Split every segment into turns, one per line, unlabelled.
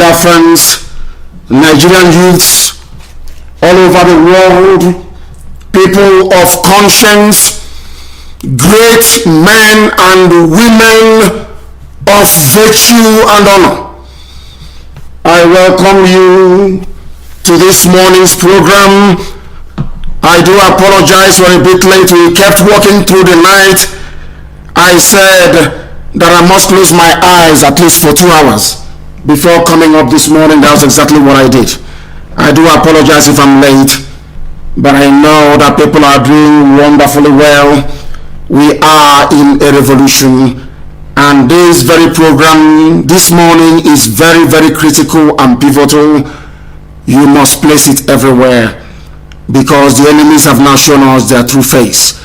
Biafrans, Nigerian youths all over the world, people of conscience, great men and women of virtue and honor. I welcome you to this morning's program. I do apologize, we're a bit late. We kept walking through the night. I said that I must close my eyes at least for 2 hours before coming up this morning. That was exactly what I did. I do apologize if I'm late, but I know that people are doing wonderfully well. We are in a revolution, and this very program this morning is very, very critical and pivotal. You must place it everywhere, because the enemies have now shown us their true face.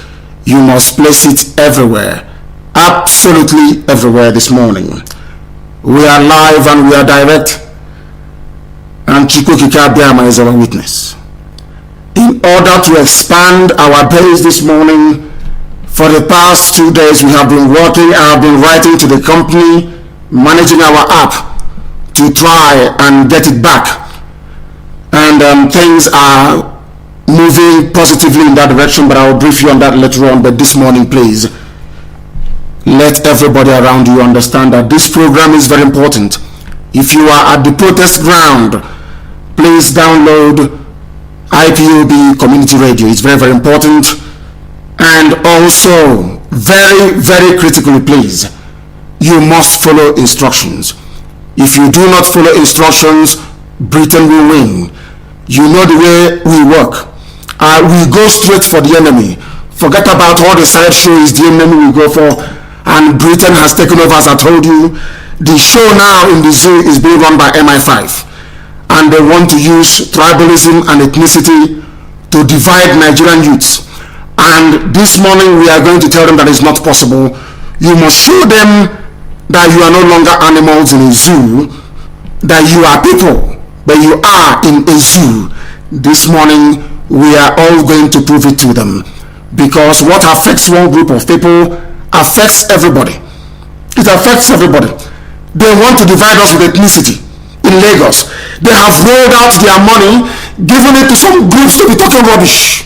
You must place it everywhere, absolutely everywhere this morning. We are live and we are direct, and Chikokika Biama is our witness. In order to expand our base this morning, for the past 2 days we have been working. I have been writing to the company managing our app to try and get it back, and things are moving positively in that direction, but I will brief you on that later on. But this morning, please let everybody around you understand that this program is very important. If you are at the protest ground, please download Ipob community radio. It's very, very important. And also, very, very critically, please, you must follow instructions. If you do not follow instructions, Britain will win. You know the way we work. We go straight for the enemy. Forget about all the side shows the enemy we go for. And Britain has taken over, as I told you. The show now in the zoo is being run by MI5. And they want to use tribalism and ethnicity to divide Nigerian youths. And this morning we are going to tell them that it's not possible. You must show them that you are no longer animals in a zoo, that you are people, but you are in a zoo. This morning we are all going to prove it to them, because what affects one group of people affects everybody. It affects everybody. They want to divide us with ethnicity. In Lagos, they have rolled out their money, given it to some groups to be talking rubbish,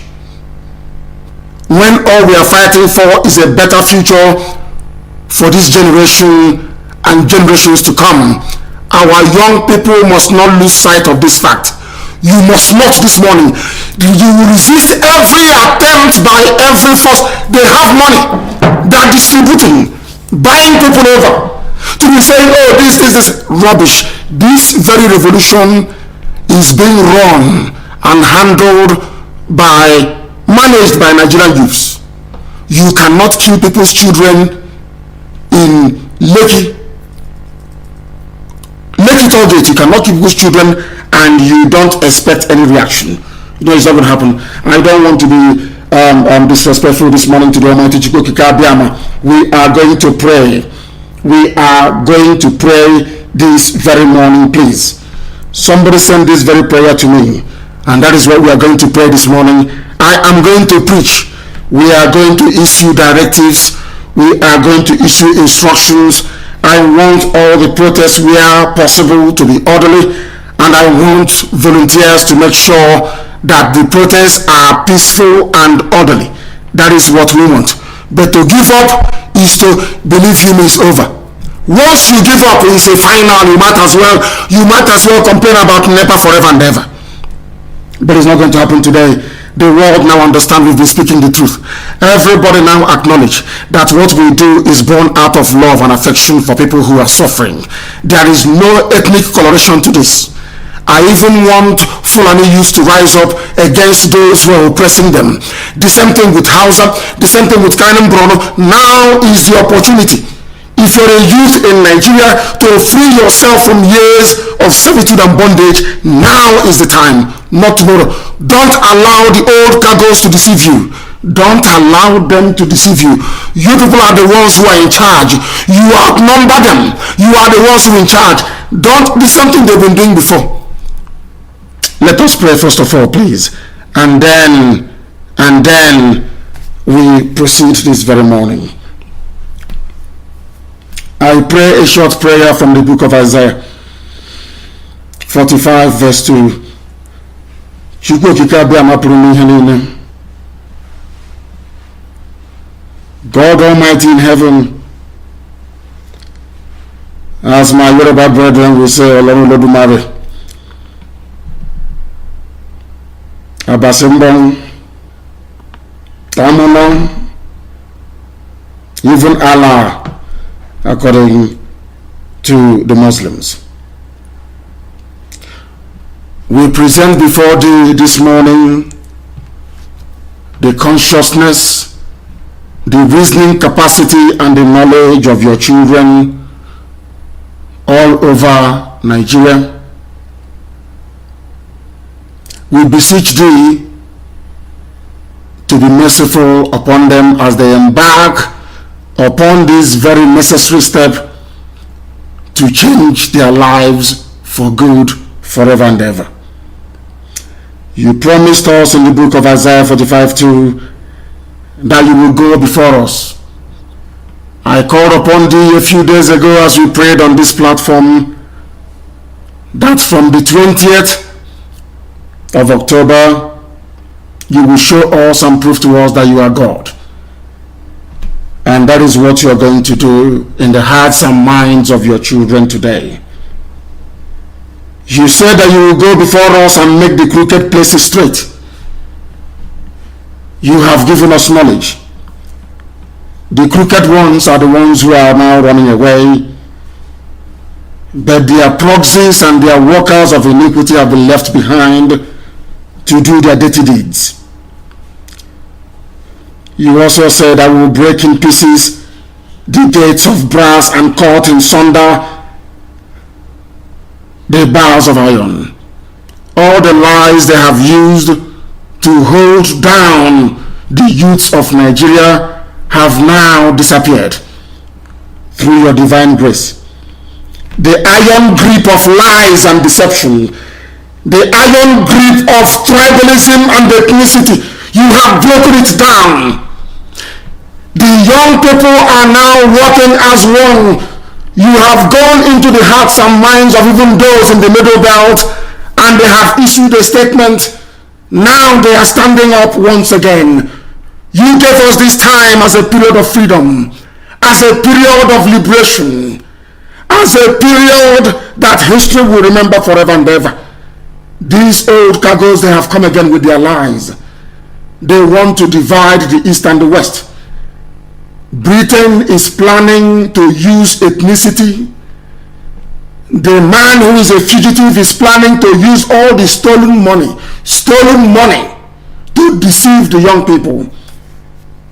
when all we are fighting for is a better future for this generation and generations to come. Our young people must not lose sight of this fact. You must not this morning. You will resist every attempt by every force. They have money. They are distributing, buying people over to be saying, oh, this rubbish. This very revolution is being run and handled managed by Nigerian youths. You cannot kill people's children in Lekki Tollgate. You cannot kill people's children and you don't expect any reaction. You know, it's not going to happen. I don't want to be disrespectful this morning to the Almighty Chikokika Biama. We are going to pray. We are going to pray this very morning, please. Somebody send this very prayer to me, and that is what we are going to pray this morning. I am going to preach. We are going to issue directives. We are going to issue instructions. I want all the protests where possible to be orderly, and I want volunteers to make sure that the protests are peaceful and orderly. That is what we want. But to give up is to believe him is over. Once you give up, it's a final. You might as well complain about NEPA forever and ever. But it's not going to happen today. The world now understands we've been speaking the truth. Everybody now acknowledge that what we do is born out of love and affection for people who are suffering. There is no ethnic coloration to this. I even want Fulani youths to rise up against those who are oppressing them. The same thing with Hausa, the same thing with Kainam Brono. Now is the opportunity. If you're a youth in Nigeria to free yourself from years of servitude and bondage, now is the time, not tomorrow. Don't allow the old cargoes to deceive you. Don't allow them to deceive you. You people are the ones who are in charge. You outnumber them. You are the ones who are in charge. Don't do something they've been doing before. Let us pray first of all, please, and then we proceed this very morning. I pray a short prayer from the book of Isaiah. 45 verse 2. Chukwu okike abịa mapụrụ n'ihe niile. God Almighty in heaven, as my Yoruba brethren will say, Ọlọ́run Olódùmarè, Abasimbon, Tamunon, even Allah, according to the Muslims. We present before thee this morning the consciousness, the reasoning capacity, and the knowledge of your children all over Nigeria. We beseech thee to be merciful upon them as they embark upon this very necessary step to change their lives for good forever and ever. You promised us in the book of Isaiah 45:2 that you will go before us. I called upon thee a few days ago as we prayed on this platform that from the 20th of October you will show us and prove to us that you are God. And that is what you are going to do in the hearts and minds of your children today. You said that you will go before us and make the crooked places straight. You have given us knowledge. The crooked ones are the ones who are now running away, but their proxies and their workers of iniquity have been left behind to do their dirty deeds. You also said I will break in pieces the gates of brass and cut in sunder the bars of iron. All the lies they have used to hold down the youths of Nigeria have now disappeared through your divine grace. The iron grip of lies and deception, the iron grip of tribalism and ethnicity, you have broken it down. The young people are now working as one. You have gone into the hearts and minds of even those in the middle belt, and they have issued a statement. Now they are standing up once again. You gave us this time as a period of freedom, as a period of liberation, as a period that history will remember forever and ever. These old cargoes, they have come again with their lies. They want to divide the East and the West. Britain is planning to use ethnicity. The man who is a fugitive is planning to use all the stolen money to deceive the young people.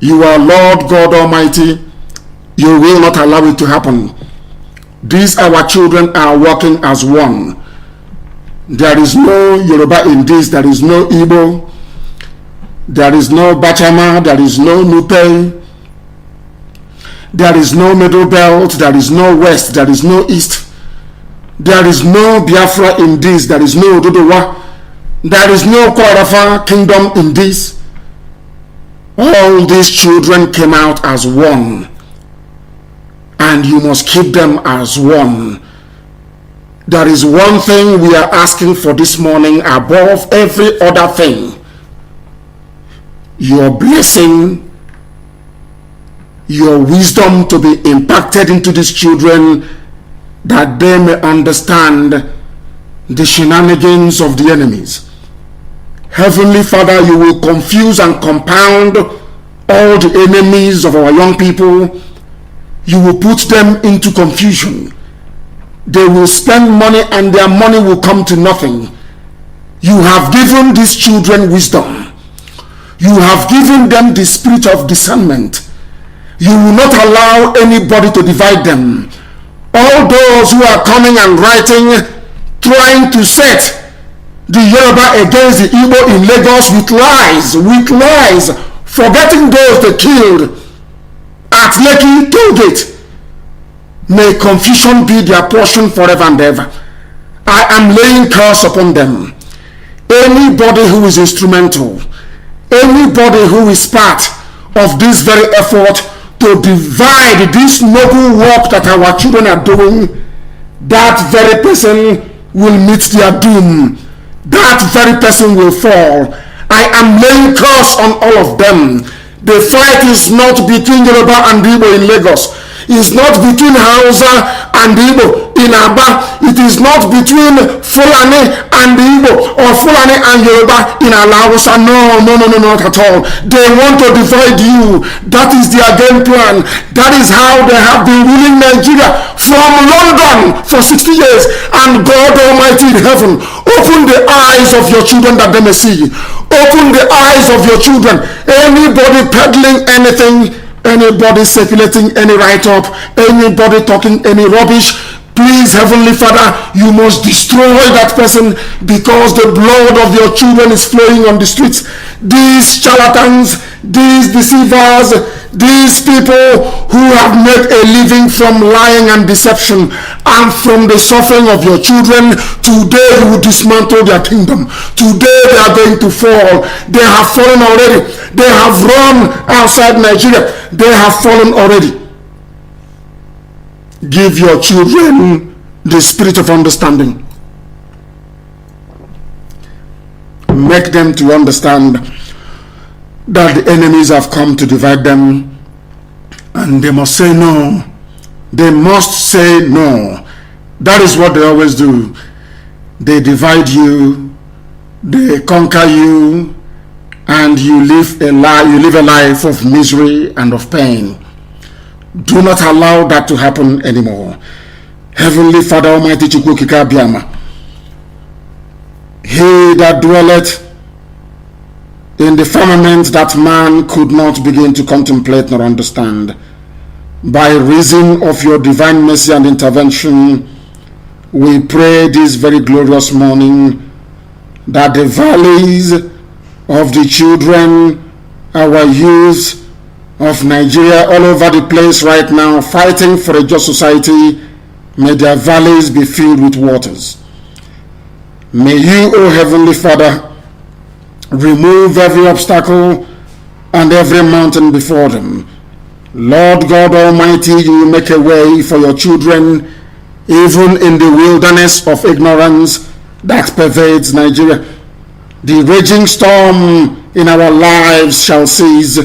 You are Lord God Almighty. You will not allow it to happen. These our children are working as one. There is no Yoruba in this. There is no Igbo. There is no Bachama. There is no Nupe. There is no Middle Belt. There is no West. There is no East. There is no Biafra in this. There is no Ododowa. There is no Kwarafa kingdom in this. All these children came out as one, and you must keep them as one. There is one thing we are asking for this morning above every other thing: your blessing, your wisdom to be impacted into these children, that they may understand the shenanigans of the enemies. Heavenly Father, you will confuse and compound all the enemies of our young people. You will put them into confusion. They will spend money and their money will come to nothing. You have given these children wisdom. You have given them the spirit of discernment. You will not allow anybody to divide them. All those who are coming and writing, trying to set the Yoruba against the Igbo in Lagos with lies, forgetting those they killed at Lekki Tollgate. May confusion be their portion forever and ever. I am laying curse upon them. Anybody who is instrumental, anybody who is part of this very effort to divide this noble work that our children are doing, that very person will meet their doom. That very person will fall. I am laying curse on all of them. The fight is not between Yoruba and Igbo in Lagos. It's not between Hausa and Igbo in Aba. It is not between Fulani and Igbo or Fulani and Yoruba in Alausa. No, not at all. They want to divide you. That is their game plan. That is how they have been ruling Nigeria from London for 60 years. And God Almighty in heaven, open the eyes of your children that they may see. Open the eyes of your children. Anybody peddling anything, anybody circulating any write-up, anybody talking any rubbish, please, Heavenly Father, you must destroy that person, because the blood of your children is flowing on the streets. These charlatans, these deceivers, these people who have made a living from lying and deception and from the suffering of your children, today you will dismantle their kingdom. Today they are going to fall. They have fallen already. They have run outside Nigeria. They have fallen already. Give your children the spirit of understanding. Make them to understand that the enemies have come to divide them, and they must say no. They must say no. That is what they always do. They divide you, they conquer you, and you live a life of misery and of pain. Do not allow that to happen anymore. Heavenly Father Almighty Chukwukika Biama, he that dwelleth in the firmament that man could not begin to contemplate nor understand, by reason of your divine mercy and intervention, we pray this very glorious morning that the valleys of the children, our youth of Nigeria, all over the place right now, fighting for a just society, may their valleys be filled with waters. May you, O Heavenly Father, remove every obstacle and every mountain before them. Lord God Almighty, you will make a way for your children, even in the wilderness of ignorance that pervades Nigeria. The raging storm in our lives shall cease.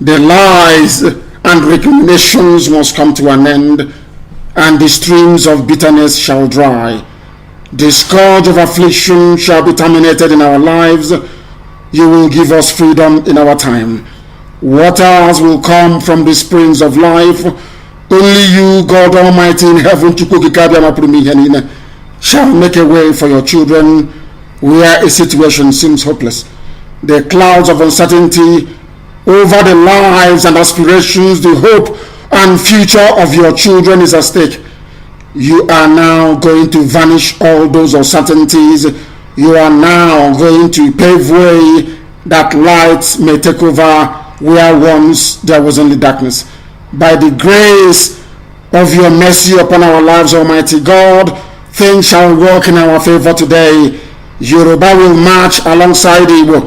The lies and recriminations must come to an end, and the streams of bitterness shall dry. The scourge of affliction shall be terminated in our lives. You will give us freedom in our time. Waters will come from the springs of life. Only you, God Almighty in heaven, shall make a way for your children where a situation seems hopeless. The clouds of uncertainty over the lives and aspirations, the hope and future of your children is at stake. You are now going to vanish all those uncertainties. You are now going to pave way that light may take over where once there was only darkness. By the grace of your mercy upon our lives, Almighty God, things shall work in our favor today. Yoruba will march alongside Igbo.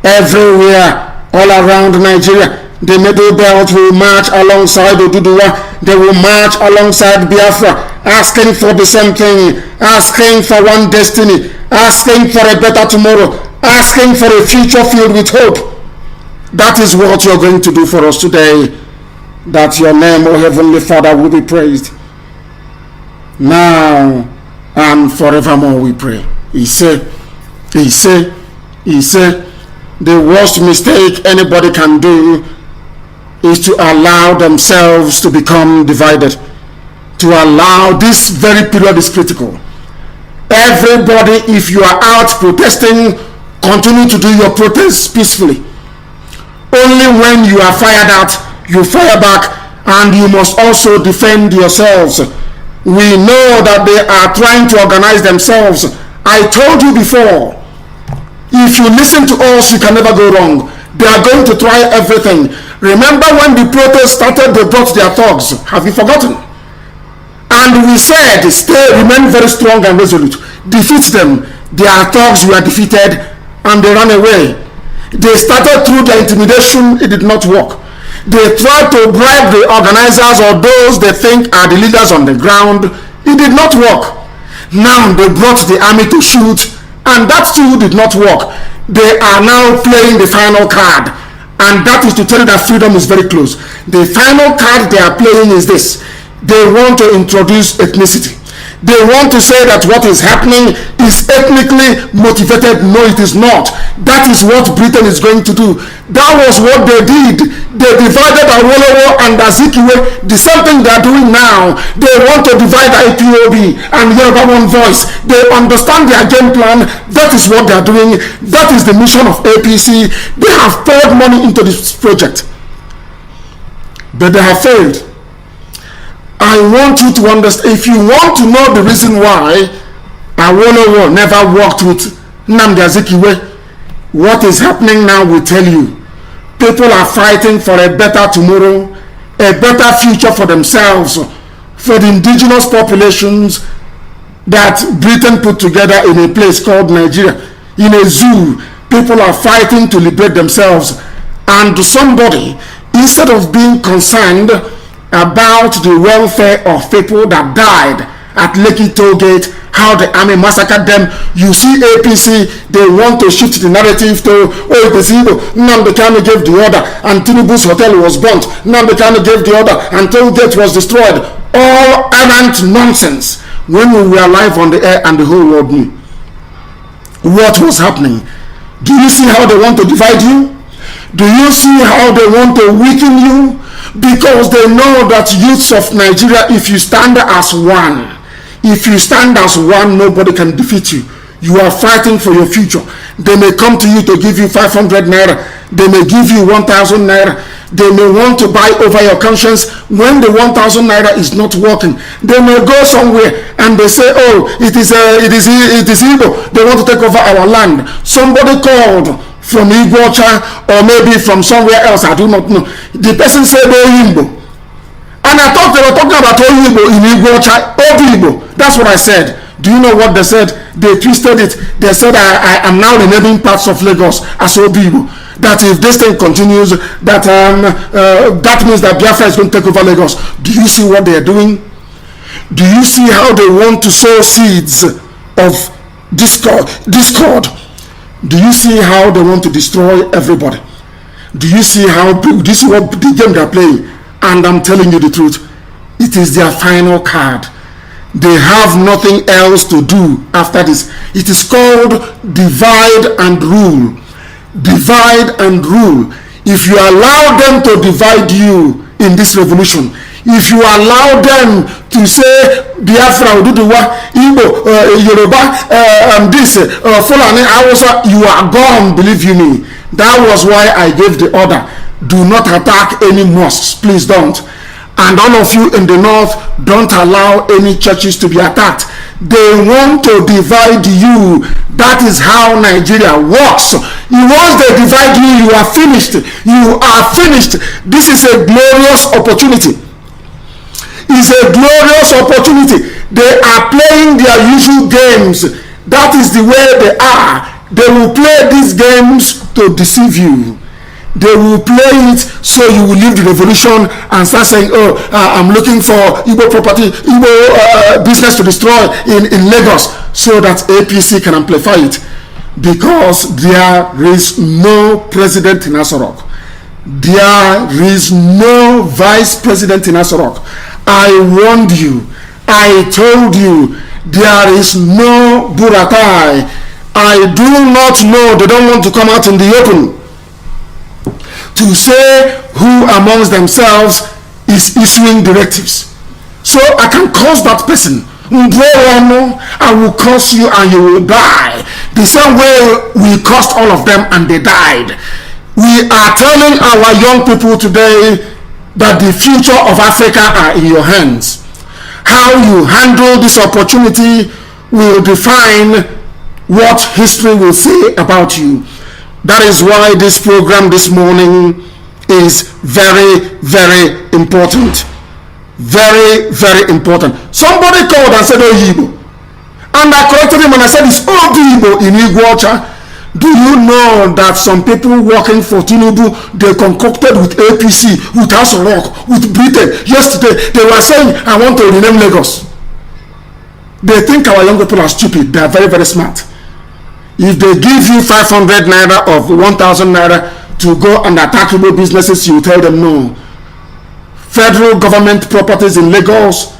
Everywhere, all around Nigeria, the Middle Belt will march alongside Oduduwa. They will march alongside Biafra, asking for the same thing, asking for one destiny, asking for a better tomorrow, asking for a future filled with hope. That is what you're going to do for us today. That your name, O Heavenly Father, will be praised now and forevermore, we pray. He said, the worst mistake anybody can do is to allow themselves to become divided. To allow, this very period is critical. Everybody, if you are out protesting, continue to do your protests peacefully. Only when you are fired at, you fire back, and you must also defend yourselves. We know that they are trying to organize themselves. I told you before, if you listen to us, you can never go wrong. They are going to try everything. Remember when the protest started, they brought their thugs. Have you forgotten? And we said, remain very strong and resolute. Defeat them. Their thugs were defeated and they ran away. They started through the intimidation, it did not work. They tried to bribe the organizers or those they think are the leaders on the ground. It did not work. Now they brought the army to shoot, and that too did not work. They are now playing the final card, and that is to tell you that freedom is very close. The final card they are playing is this: they want to introduce ethnicity. They want to say that what is happening is ethnically motivated. No, it is not. That is what Britain is going to do. That was what they did. They divided Awolowo and Azikiwe. The same thing they are doing now. They want to divide Ipob and Yoruba One Voice. They understand their game plan. That is what they are doing. That is the mission of APC. They have poured money into this project, but they have failed. I want you to understand, if you want to know the reason why Awolowo never worked with Nnamdi Azikiwe, what is happening now will tell you. People are fighting for a better tomorrow, a better future for themselves, for the indigenous populations that Britain put together in a place called Nigeria. In a zoo, people are fighting to liberate themselves. And somebody, instead of being concerned about the welfare of people that died at Lekki Toll Gate, how the army massacred them, you see APC, they want to shift the narrative to, oh, it is Igbo. Nnamdi Kanu gave the order and Tinubu's hotel was burnt. Nnamdi Kanu gave the order and Toll Gate was destroyed. All errant nonsense. When we were live on the air and the whole world knew what was happening. Do you see how they want to divide you? Do you see how they want to weaken you? Because they know that youths of Nigeria, if you stand as one, nobody can defeat you. You are fighting for your future. They may come to you to give you 500 naira. They may give you 1,000 naira. They may want to buy over your conscience. When the 1,000 naira is not working, they may go somewhere and they say, oh, it is Igbo. They want to take over our land. Somebody called from Igbocha or maybe from somewhere else, I do not know. The person said Oyimbo, and I thought they were talking about Oyimbo in Igbocha, Igbo. That's what I said. Do you know what they said? They twisted it. They said I am now renaming parts of Lagos as Obibo. That if this thing continues, that means that Biafra is going to take over Lagos. Do you see what they are doing? Do you see how they want to sow seeds of discord? Do you see how they want to destroy everybody? Do you see how this is what the game they're playing? And I'm telling you the truth, it is their final card. They have nothing else to do after this. It is called divide and rule. Divide and rule. If you allow them to divide you in this revolution, if you allow them to say Biafra will do the work, Igbo, Yoruba, Fulani, Hausa, you are gone, believe you me. That was why I gave the order. Do not attack any mosques, please don't. And all of you in the north, don't allow any churches to be attacked. They want to divide you. That is how Nigeria works. Once they divide you, you are finished. You are finished. This is a glorious opportunity. It's a glorious opportunity. They are playing their usual games. That is the way they are. They will play these games to deceive you. They will play it so you will leave the revolution and start saying, oh, I'm looking for Igbo property, Igbo business to destroy in Lagos, so that APC can amplify it. Because there is no president in I.C.R. There is no vice president in I.C.R. I warned you. I told you. There is no Buratai. I do not know. They don't want to come out in the open to say who amongst themselves is issuing directives. So I can curse that person. I will curse you and you will die. The same way we cursed all of them and they died. We are telling our young people today that the future of Africa are in your hands. How you handle this opportunity will define what history will say about you. That is why this program this morning is very, very important. Very, very important. Somebody called and said, Oyibo. And I corrected him and I said, it's Oyibo in Igbocha. Do you know that some people working for Tinubu, they concocted with APC, with House of Rock, with Britain? Yesterday, they were saying, I want to rename Lagos. They think our young people are stupid. They are very, very smart. If they give you 500 naira or 1,000 naira to go and attack Igbo businesses, you tell them no. Federal government properties in Lagos,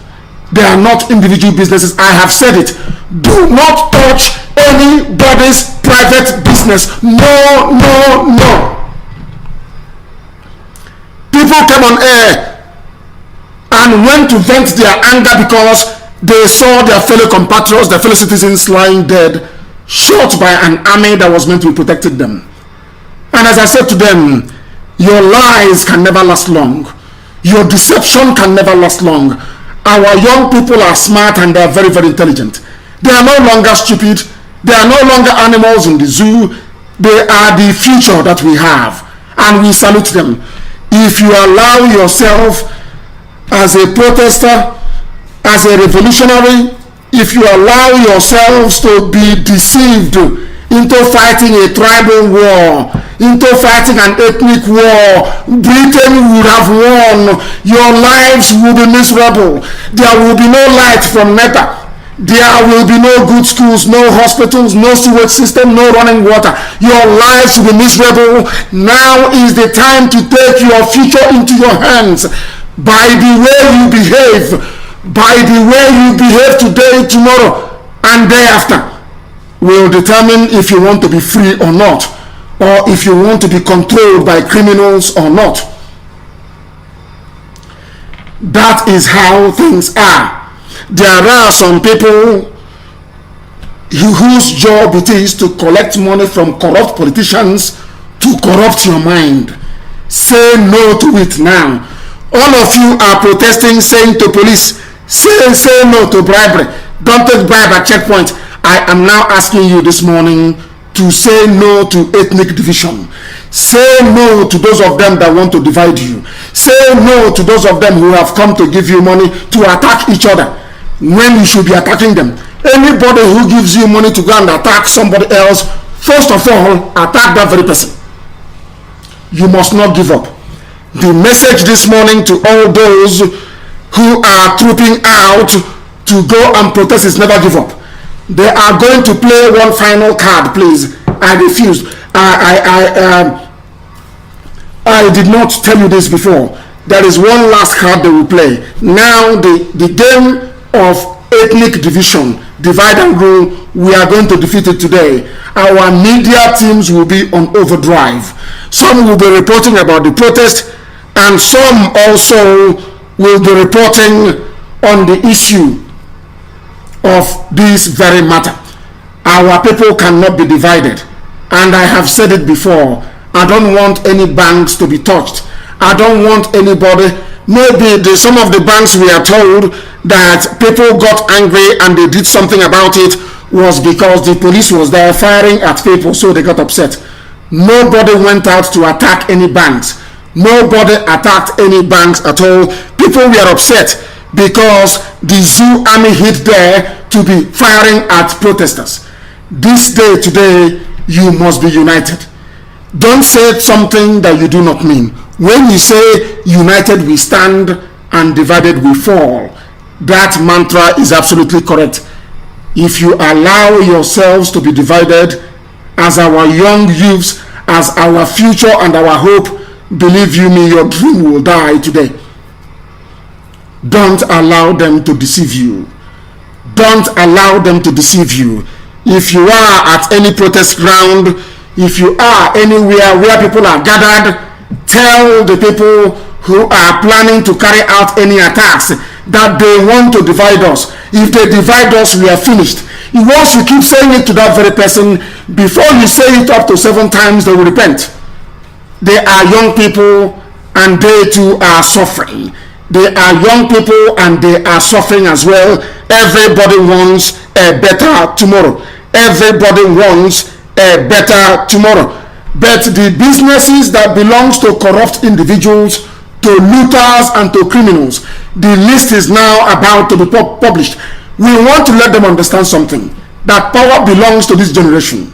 they are not individual businesses. I have said it. Do not touch anybody's private business. No, no, no. People came on air and went to vent their anger because they saw their fellow compatriots, their fellow citizens lying dead, shot by an army that was meant to be protecting them. And as I said to them, your lies can never last long. Your deception can never last long. Our young people are smart and they are very, very intelligent. They are no longer stupid. They are no longer animals in the zoo. They are the future that we have. And we salute them. If you allow yourself as a protester, as a revolutionary, if you allow yourselves to be deceived into fighting a tribal war, into fighting an ethnic war, Britain would have won. Your lives will be miserable. There will be no light from NEPA. There will be no good schools, no hospitals, no sewage system, no running water. Your lives will be miserable. Now is the time to take your future into your hands. By the way you behave, by the way you behave today, tomorrow, and day after, will determine if you want to be free or not, or if you want to be controlled by criminals or not. That is how things are. There are some people whose job it is to collect money from corrupt politicians to corrupt your mind. Say no to it now. All of you are protesting, saying to police, say no to bribery. Don't take bribe at checkpoint. I am now asking you this morning to say no to ethnic division. Say no to those of them that want to divide you. Say no to those of them who have come to give you money to attack each other when you should be attacking them. Anybody who gives you money to go and attack somebody else, first of all, attack that very person. You must not give up. The message this morning to all those who are trooping out to go and protest is never give up. They are going to play one final card, please. I refused. I did not tell you this before. There is one last card they will play. Now the game of ethnic division, divide and rule, we are going to defeat it today. Our media teams will be on overdrive. Some will be reporting about the protest, and some also will be reporting on the issue of this very matter. Our people cannot be divided, and I have said it before. I don't want any banks to be touched. I don't want anybody. Maybe some of the banks, we are told that people got angry and they did something about it was because the police was there firing at people, so they got upset. Nobody went out to attack any banks. Nobody attacked any banks at all. People were upset because the zoo army hit there to be firing at protesters. This day today, you must be united. Don't say something that you do not mean. When you say united we stand and divided we fall, that mantra is absolutely correct. If you allow yourselves to be divided, as our young youths, as our future and our hope, believe you me, your dream will die today. Don't allow them to deceive you. Don't allow them to deceive you. If you are at any protest ground, if you are anywhere where people are gathered, tell the people who are planning to carry out any attacks that they want to divide us. If they divide us, we are finished. Once you keep saying it to that very person, before you say it up to 7 times, they will repent. They are young people and they too are suffering. They are young people and they are suffering as well. Everybody wants a better tomorrow. Everybody wants a better tomorrow. But the businesses that belongs to corrupt individuals, to looters and to criminals, the list is now about to be published. We want to let them understand something, that power belongs to this generation.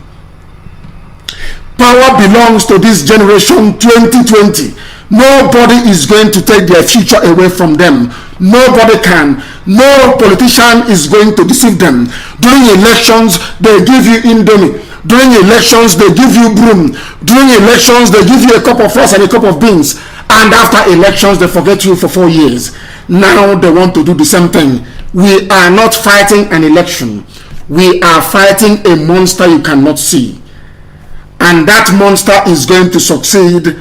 Power belongs to this generation 2020. Nobody is going to take their future away from them. Nobody can. No politician is going to deceive them. During elections, they give you indomie. During elections, they give you broom. During elections, they give you a cup of rice and a cup of beans. And after elections, they forget you for 4 years. Now they want to do the same thing. We are not fighting an election. We are fighting a monster you cannot see. And that monster is going to succeed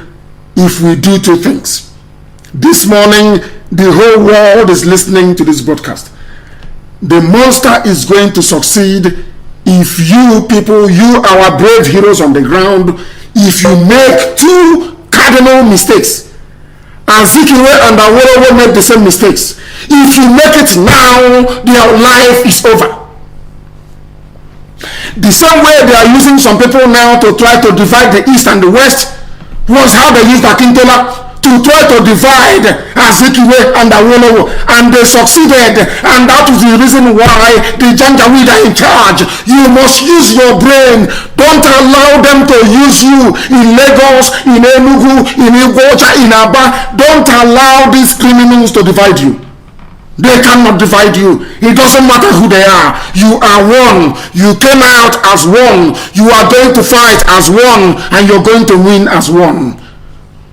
if we do two things. This morning, the whole world is listening to this broadcast. The monster is going to succeed if you people, you our brave heroes on the ground, if you make two cardinal mistakes. And I.C.R and Awolowo make the same mistakes. If you make it now, their life is over. The same way they are using some people now to try to divide the East and the West was how they used Akintola to try to divide I.C.R and Awolowo, and they succeeded, and that is the reason why the Janjaweed are in charge. You must use your brain. Don't allow them to use you in Lagos, in Enugu, in Iguacha, in Aba. Don't allow these criminals to divide you. They cannot divide you. It doesn't matter who they are. You are one. You came out as one. You are going to fight as one, and you're going to win as one.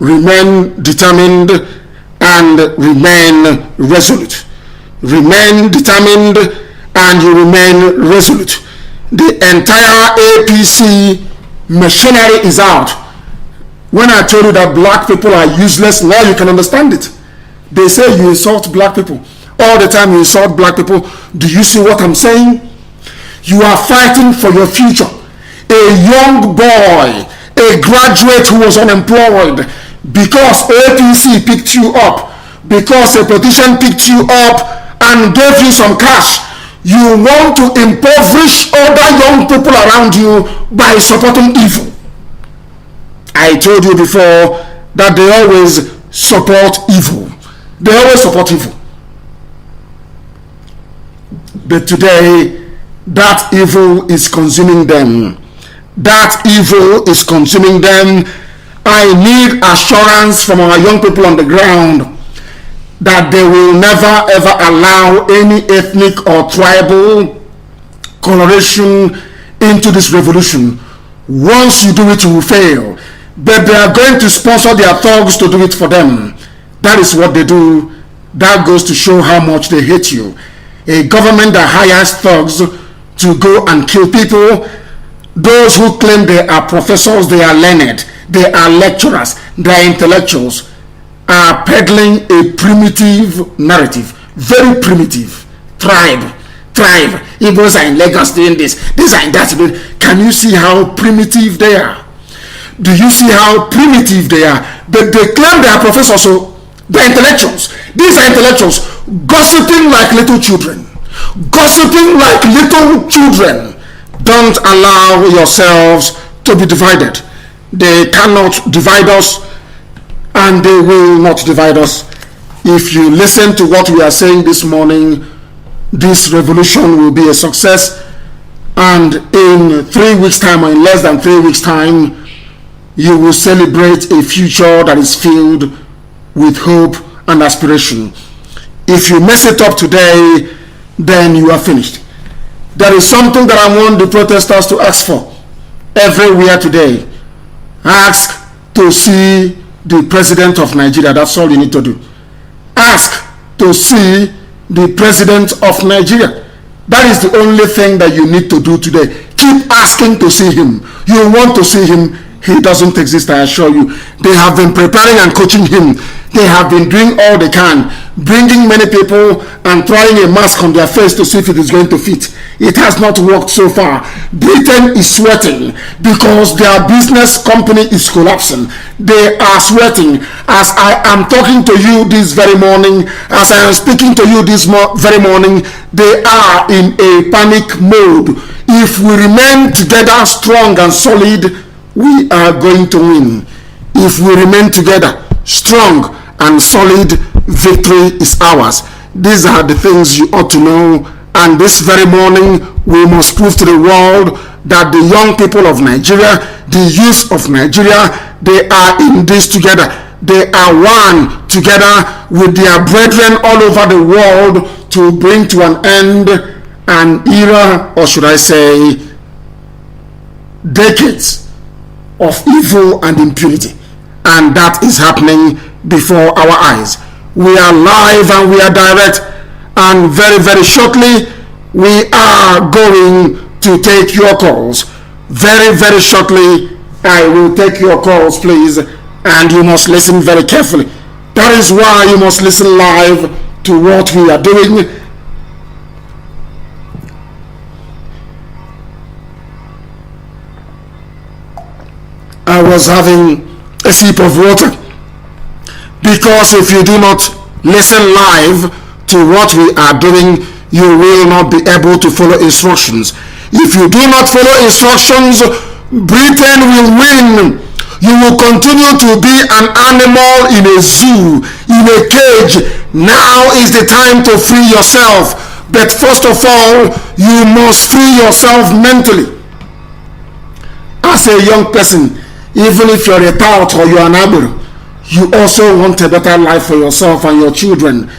Remain determined and remain resolute. Remain determined and you remain resolute. The entire APC machinery is out. When I told you that black people are useless, now you can understand it. They say you insult black people. All the time you insult black people. Do you see what I'm saying? You are fighting for your future. A young boy, a graduate who was unemployed, because APC picked you up, because a politician picked you up and gave you some cash, you want to impoverish other young people around you by supporting evil. I told you before that they always support evil. They always support evil. But today, that evil is consuming them. That evil is consuming them. I need assurance from our young people on the ground that they will never ever allow any ethnic or tribal coloration into this revolution. Once you do it, you will fail. But they are going to sponsor their thugs to do it for them. That is what they do. That goes to show how much they hate you. A government that hires thugs to go and kill people, those who claim they are professors, they are learned, they are lecturers, they are intellectuals, are peddling a primitive narrative. Very primitive. Tribe. Igbos are in Lagos doing this. These are in that. Can you see how primitive they are? Do you see how primitive they are? They claim they are professors, so they're intellectuals. These are intellectuals gossiping like little children. Gossiping like little children. Don't allow yourselves to be divided. They cannot divide us, and they will not divide us. If you listen to what we are saying this morning, this revolution will be a success, and in 3 weeks' time, or in less than 3 weeks' time, you will celebrate a future that is filled with hope and aspiration. If you mess it up today, then you are finished. There is something that I want the protesters to ask for everywhere today. Ask to see the president of Nigeria. That's all you need to do. Ask to see the president of Nigeria. That is the only thing that you need to do today. Keep asking to see him. You want to see him. He doesn't exist, I assure you. They have been preparing and coaching him. They have been doing all they can, bringing many people and trying a mask on their face to see if it is going to fit. It has not worked so far. Britain is sweating because their business company is collapsing. They are sweating. As I am talking to you this very morning, as I am speaking to you this very morning, they are in a panic mode. If we remain together strong and solid, we are going to win. If we remain together strong and solid, victory is ours. These are the things you ought to know, and this very morning we must prove to the world that the young people of Nigeria, the youth of Nigeria, they are in this together. they are one together with their brethren all over the world to bring to an end an era, or should I say, decades of evil and impunity. And that is happening before our eyes. We are live and we are direct, and very, very shortly we are going to take your calls. Very, very shortly I will take your calls, please, and you must listen very carefully. That is why you must listen live to what we are doing. I was having a sip of water, because if you do not listen live to what we are doing, you will not be able to follow instructions. If you do not follow instructions, Britain will win. You will continue to be an animal in a zoo, in a cage. Now is the time to free yourself. But first of all, you must free yourself mentally. As a young person, even if you're a tout or you're an abur, you also want a better life for yourself and your children.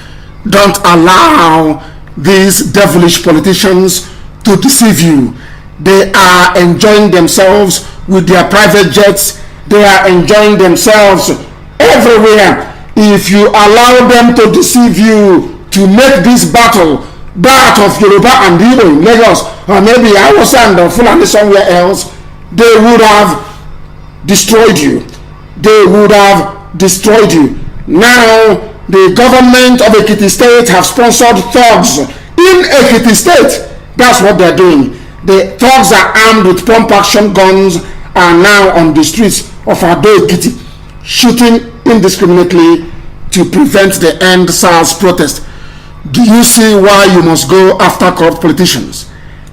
Don't allow these devilish politicians to deceive you. They are enjoying themselves with their private jets. They are enjoying themselves everywhere. If you allow them to deceive you, to make this battle that of Yoruba and Igbo in Lagos, or maybe Hausa and Fulani somewhere else, they would have destroyed you. They would have destroyed you. Now, the government of Ekiti State have sponsored thugs in Ekiti State. That's what they're doing. The thugs are armed with pump-action guns, are now on the streets of Ado Ekiti, shooting indiscriminately to prevent the end Sars protest. Do you see why you must go after corrupt politicians?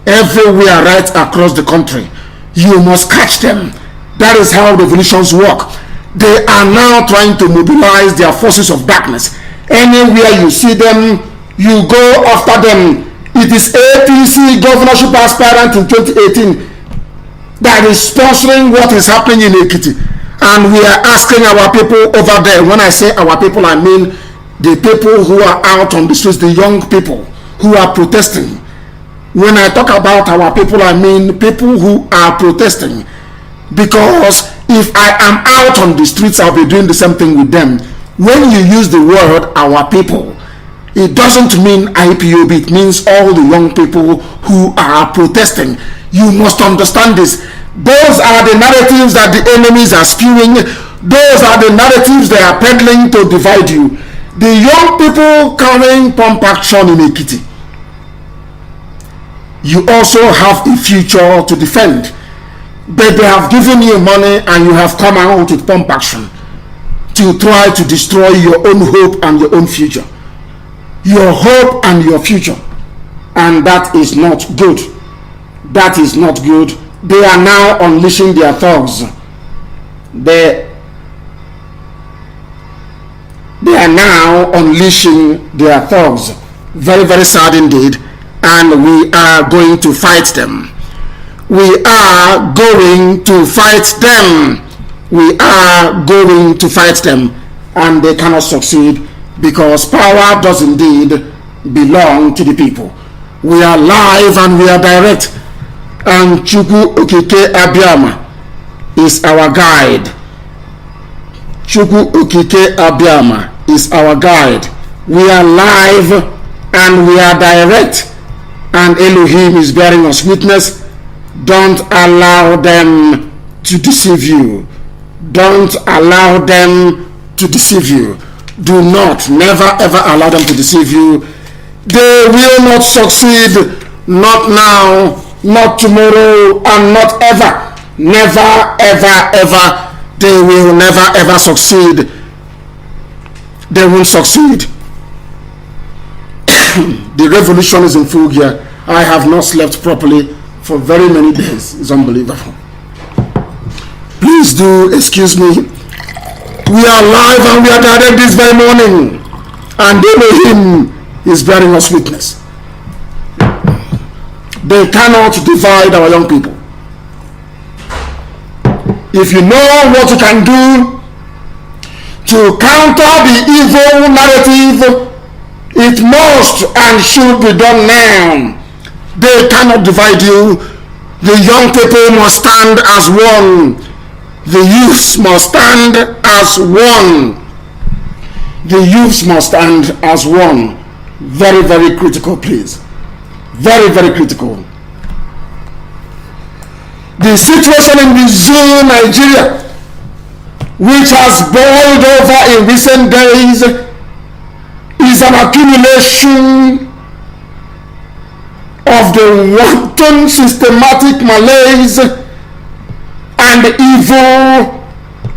Everywhere right across the country, you must catch them. That is how revolutions work. They are now trying to mobilize their forces of darkness. Anywhere you see them, you go after them. It is APC governorship aspirant in 2018 that is sponsoring what is happening in Ekiti. And we are asking our people over there. When I say our people, I mean the people who are out on the streets, the young people who are protesting. When I talk about our people, I mean people who are protesting. Because if I am out on the streets, I'll be doing the same thing with them. When you use the word our people, it doesn't mean IPOB, it means all the young people who are protesting. You must understand this. Those are the narratives that the enemies are spewing. Those are the narratives they are peddling to divide you. The young people carrying pump action in Ekiti, you also have a future to defend. But they have given you money and you have come out with pump action to try to destroy your own hope and your own future. Your hope and your future. And that is not good. That is not good. They are now unleashing their thugs. They are now unleashing their thugs. Very, very sad indeed. And we are going to fight them. We are going to fight them. We are going to fight them. And they cannot succeed because power does indeed belong to the people. We are live and we are direct. And Chukwu Okike Abiama is our guide. Chukwu Okike Abiama is our guide. We are live and we are direct. And Elohim is bearing us witness. Don't allow them to deceive you. Don't allow them to deceive you. Do not, never ever allow them to deceive you. They will not succeed. Not now, not tomorrow, and not ever. Never, ever, ever. They will never ever succeed. They won't succeed. The revolution is in full gear. I have not slept properly for very many days. It's unbelievable. Please do excuse me. We are live and we are direct this very morning. And Elohim is bearing us witness. They cannot divide our young people. If you know what you can do To counter the evil narrative, it must and should be done now. They cannot divide you. The young people must stand as one. The youths must stand as one. The youths must stand as one. Very, very critical, please. Very, very critical. The situation in the zoo, Nigeria, which has boiled over in recent days, is an accumulation of the wanton systematic malaise and evil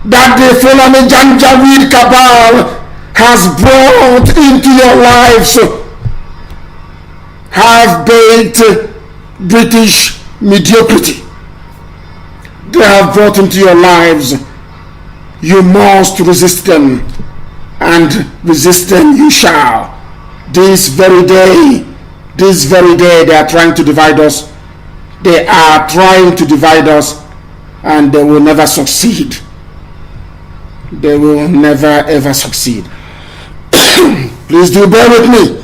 that the Fulani Janjaweed cabal has brought into your lives. Half-baked British mediocrity they have brought into your lives. You must resist them, and resist them you shall. This very day, they are trying to divide us. They are trying to divide us, and they will never succeed. They will never ever succeed. Please do bear with me.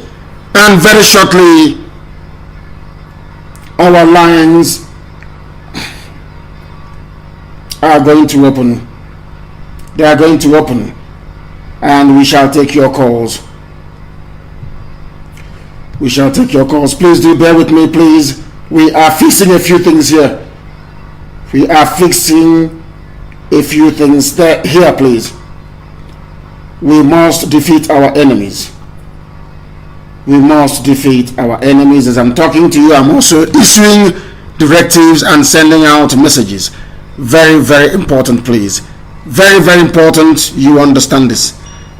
And very shortly, our lines are going to open. They are going to open, and we shall take your calls. We shall take your calls. Please do bear with me, please. We are fixing a few things here. We are fixing a few things there. Here, please. We must defeat our enemies. We must defeat our enemies. As I'm talking to you, I'm also issuing directives and sending out messages. Very, very important, please. Very, very important you understand this.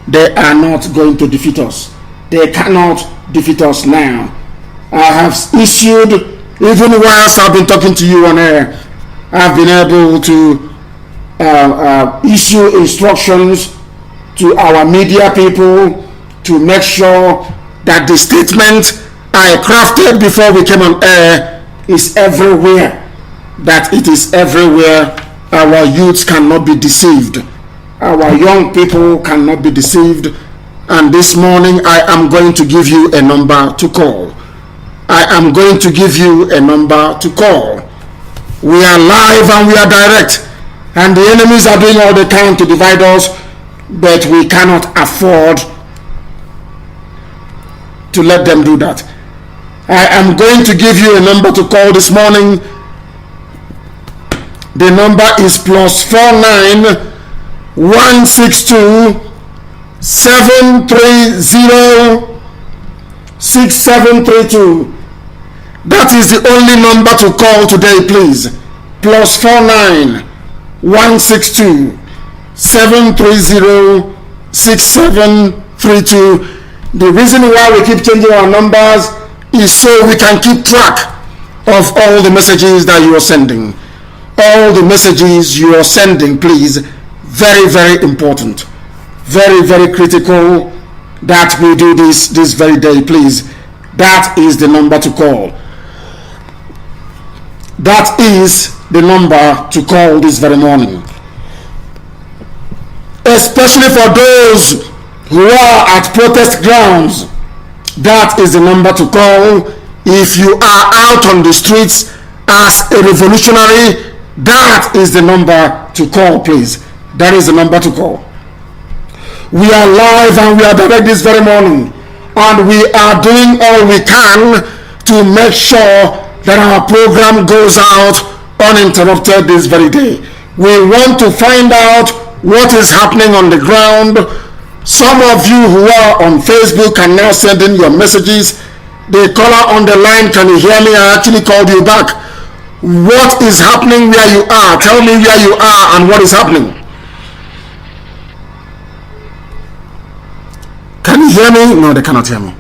They are not going to defeat us. They cannot defeat us now. I have issued, even whilst I've been talking to you on air, I've been able to issue instructions to our media people to make sure that the statement I crafted before we came on air is everywhere. That it is everywhere. Our youths cannot be deceived. Our young people cannot be deceived. And this morning I am going to give you a number to call. I am going to give you a number to call. We are live and we are direct. And the enemies are doing all they can to divide us, but we cannot afford to let them do that. I am going to give you a number to call this morning. The number is +49 162 730 6732. That is the only number to call today, please. +49 162 730 6732. The reason why we keep changing our numbers is so we can keep track of all the messages that you are sending. All the messages you are sending, please. Very, very important. Very, very critical that we do this very day, please. That is the number to call. That is the number to call this very morning. Especially for those who are at protest grounds, that is the number to call. If you are out on the streets as a revolutionary, that is the number to call, please. That is the number to call. We are live and we are direct this very morning, and we are doing all we can to make sure that our program goes out uninterrupted this very day. We want to find out what is happening on the ground. Some of you who are on Facebook can now send in your messages. The caller on the line, can you hear me? I actually called you back. What is happening where you are? Tell me where you are and what is happening. Can you hear me? No, they cannot hear me.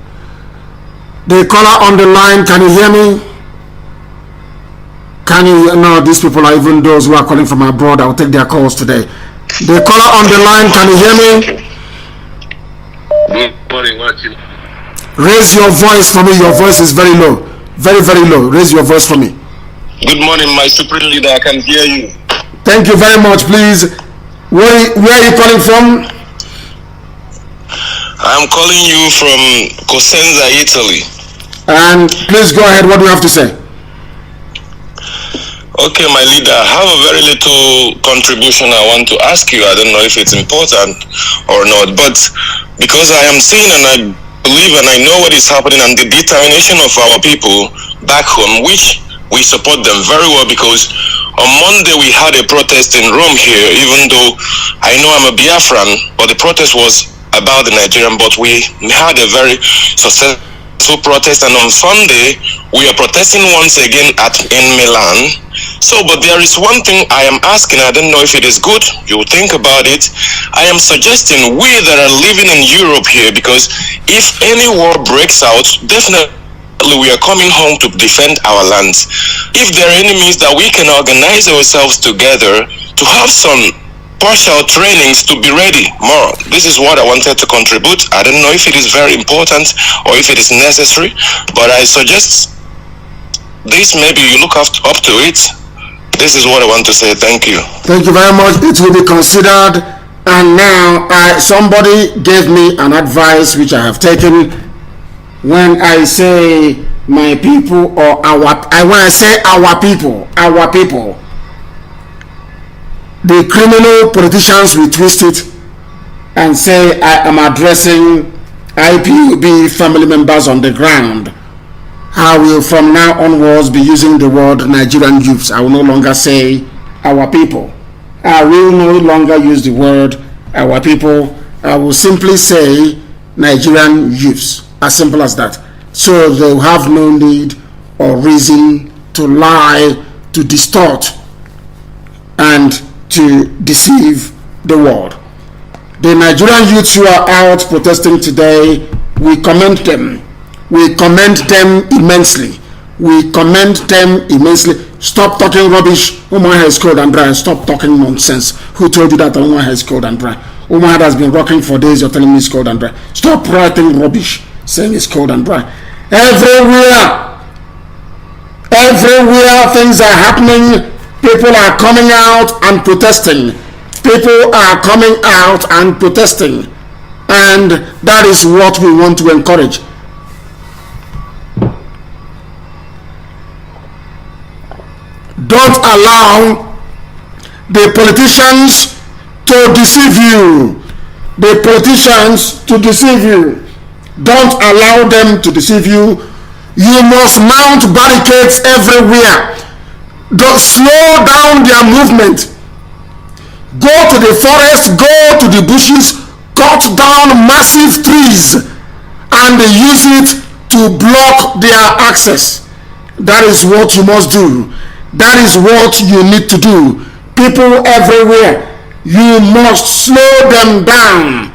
The caller on the line, can you hear me? Can you? No, these people are even those who are calling from abroad. I will take their calls today. The caller on the line, can you hear me?
Good morning, watching.
Raise your voice for me. Your voice is very low. Very, very low. Raise your voice for me.
Good morning, my supreme leader. I can hear you.
Thank you very much. Please, where are you calling from?
I'm calling you from Cosenza, Italy.
And please go ahead. What do you have to say?
Okay, my leader, I have a very little contribution I want to ask you. I don't know if it's important or not, but because I am seeing and I believe and I know what is happening and the determination of our people back home, which we support them very well, because on Monday we had a protest in Rome here, even though I know I'm a Biafran, but the protest was about the Nigerian, but we had a very successful protest, and on Sunday we are protesting once again in Milan. So, but there is one thing I am asking, I don't know if it is good, you think about it. I am suggesting we that are living in Europe here, because if any war breaks out, definitely we are coming home to defend our lands. If there are any means that we can organize ourselves together to have some partial trainings to be ready more. This is what I wanted to contribute. I don't know if it is very important or if it is necessary, but I suggest this, maybe you look up to it. This is what I want to say. Thank you.
Thank you very much. It will be considered. And now somebody gave me an advice which I have taken. When I say my people or when I say our people, the criminal politicians will twist it and say I am addressing IPOB family members on the ground. I will from now onwards be using the word Nigerian youths. I will no longer say our people. I will no longer use the word our people. I will simply say Nigerian youths. As simple as that. So they will have no need or reason to lie, to distort, and to deceive the world. The Nigerian youths who are out protesting today, we commend them. We commend them immensely. We commend them immensely. Stop talking rubbish. Umar has cold and dry. Stop talking nonsense. Who told you that Umar has cold and dry? Umar has been rocking for days. You're telling me it's cold and dry. Stop writing rubbish, saying it's cold and dry. Everywhere things are happening. People are coming out and protesting. People are coming out and protesting. And that is what we want to encourage. Don't allow the politicians to deceive you. The politicians to deceive you. Don't allow them to deceive you. You must mount barricades everywhere. Don't slow down their movement. Go to the forest, go to the bushes, cut down massive trees and use it to block their access. That is what you must do. That is what you need to do. People everywhere, you must slow them down.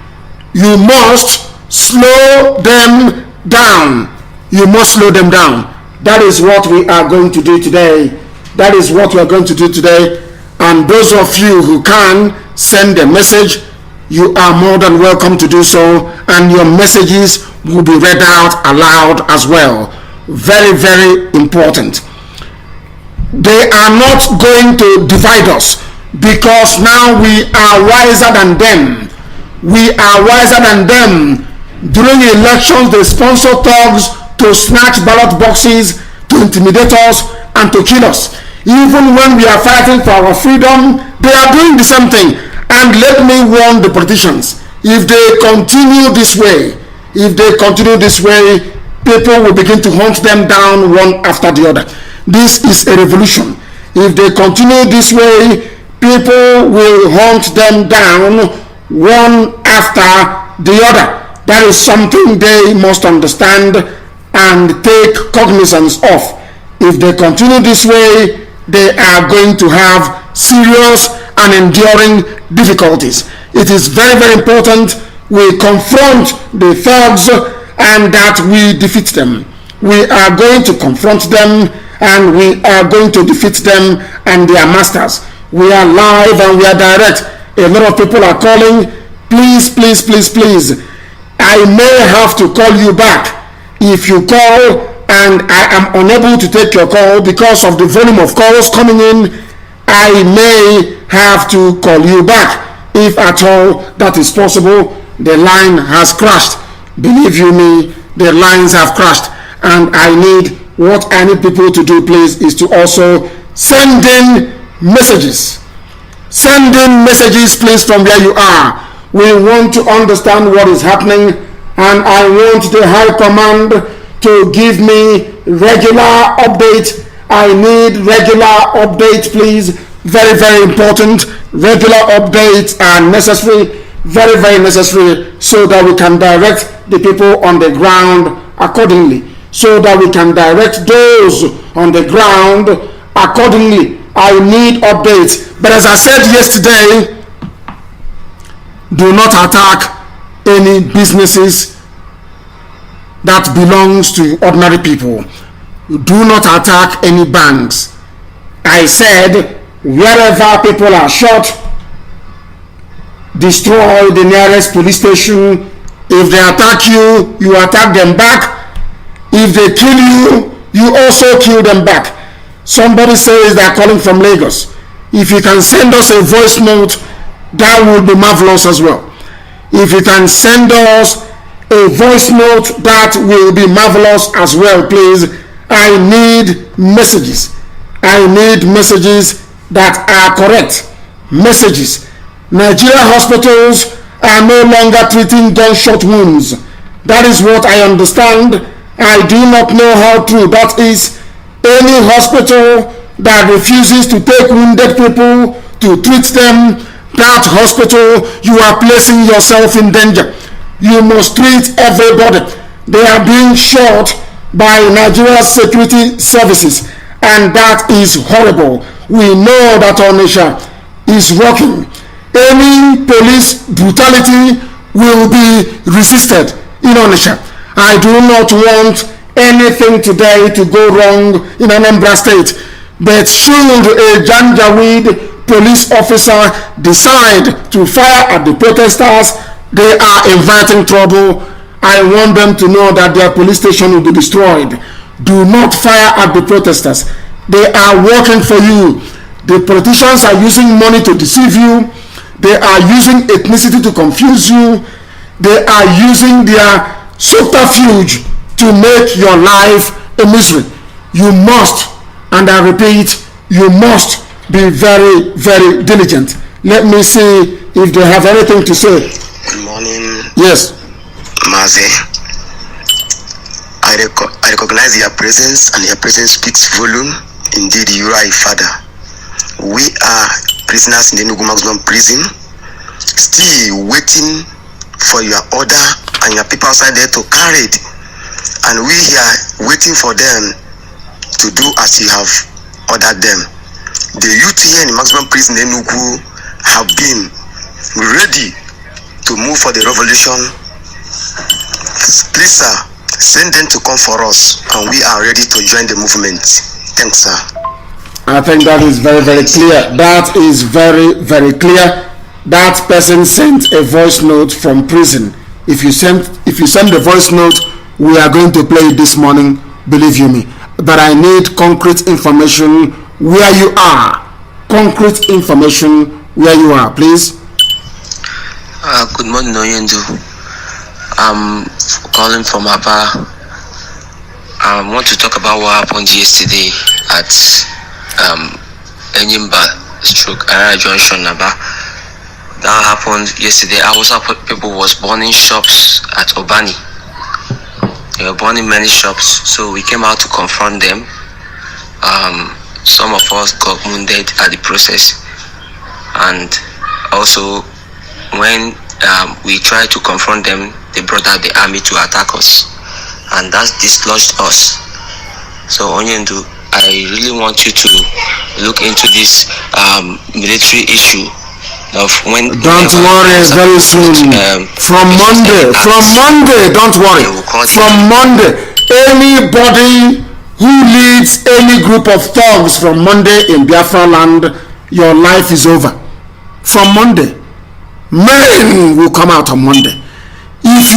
You must slow them down. You must slow them down. That is what we are going to do today. That is what we are going to do today. And those of you who can send a message, you are more than welcome to do so. And your messages will be read out aloud as well. Very, very important. They are not going to divide us, because now we are wiser than them. We are wiser than them. During elections, they sponsor thugs to snatch ballot boxes, to intimidate us, and to kill us. Even when we are fighting for our freedom, they are doing the same thing. And let me warn the politicians, if they continue this way, people will begin to hunt them down one after the other. This is a revolution. If they continue this way, people will hunt them down one after the other. That is something they must understand and take cognizance of. If they continue this way, they are going to have serious and enduring difficulties. It is very, very important we confront the thugs and that we defeat them. We are going to confront them and we are going to defeat them and their masters. We are live and we are direct. A lot of people are calling. Please, please, please, please. I may have to call you back. If you call and I am unable to take your call because of the volume of calls coming in, I may have to call you back. If at all that is possible, the line has crashed. Believe you me, the lines have crashed, and what I need people to do, please, is to also send in messages. Send in messages, please, from where you are. We want to understand what is happening, and I want the High Command to give me regular updates. I need regular updates, please. Very, very important. Regular updates are necessary, very, very necessary, so that we can direct the people on the ground accordingly. So that we can direct those on the ground accordingly. I need updates. But as I said yesterday, do not attack any businesses that belongs to ordinary people. Do not attack any banks. I said, wherever people are shot, destroy the nearest police station. If they attack you, you attack them back. If they kill you, you also kill them back. Somebody says they're calling from Lagos. If you can send us a voice note, that would be marvelous as well. If you can send us a voice note, that will be marvelous as well, please. I need messages. I need messages that are correct. Messages. Nigeria hospitals are no longer treating gunshot wounds. That is what I understand. I do not know how true that is. Any hospital that refuses to take wounded people to treat them, that hospital, you are placing yourself in danger. You must treat everybody. They are being shot by Nigeria's security services, and that is horrible. We know that Onitsha is working. Any police brutality will be resisted in Onitsha. I do not want anything today to go wrong in Anambra State, but should a Janjaweed police officer decide to fire at the protesters, they are inviting trouble. I want them to know that their police station will be destroyed. Do not fire at the protesters. They are working for you. The politicians are using money to deceive you. They are using ethnicity to confuse you. They are using their subterfuge to make your life a misery. You must, and I repeat, you must be very, very diligent. Let me see if they have anything to say.
Good morning.
Yes.
Mazi. I recognize your presence, and your presence speaks volume. Indeed, you are a father. We are prisoners in the Enugu Maximum Prison, still waiting for your order and your people outside there to carry it. And we are waiting for them to do as you have ordered them. The youth here in the Maximum Prison in Enugu have been ready to move for the revolution. Please, sir, send them to come for us, and we are ready to join the movement. Thanks, sir.
I think that is very, very clear. That is very, very clear. That person sent a voice note from prison. If you send the voice note, we are going to play it this morning, believe you me. But I need concrete information where you are. Concrete information where you are, please.
Good morning, Oyendu. I'm calling from Aba. I want to talk about what happened yesterday at Enyimba Ara Junction, Aba. That happened yesterday. People was burning shops at Obani. They were burning many shops, so we came out to confront them. Some of us got wounded at the process, and also when we tried to confront them, they brought out the army to attack us, and that dislodged us. So Onyendu, I really want you to look into this military issue of when.
Don't worry, very soon. From Monday, don't worry. From Monday, anybody who leads any group of thugs from Monday in Biafra land, your life is over. From Monday, men will come out on Monday. If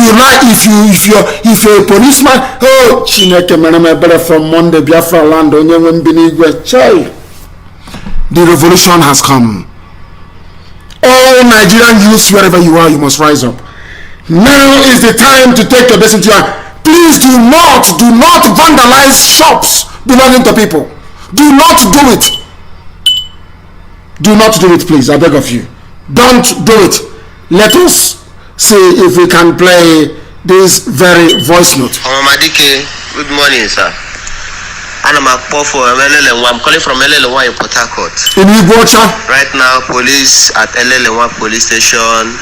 you're a policeman, oh, Chineke better from Monday, Biafra land, the revolution has come. All Nigerian youths, wherever you are, you must rise up. Now is the time to take your destiny to your hand. Please do not vandalize shops belonging to people. Do not do it. Do not do it, please. I beg of you. Don't do it. Let us see if we can play this very voice note.
Madike, good morning, sir. I'm calling from LL1 in Port Harcourt.
In Igbocha?
Right now, police at LL1 police station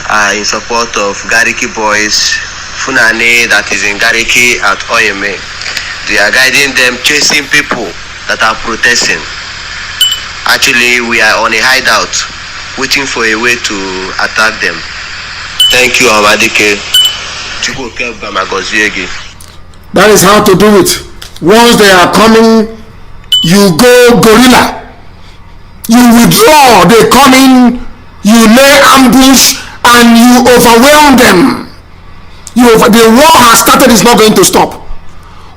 are in support of Gariki boys, Funane that is in Gariki at Oyeme. They are guiding them, chasing people that are protesting. Actually, we are on a hideout, waiting for a way to attack them. Thank you, Amadike.
That is how to do it. Once they are coming, you go guerrilla. You withdraw, they come in, you lay ambush, and you overwhelm them. The war has started, is not going to stop.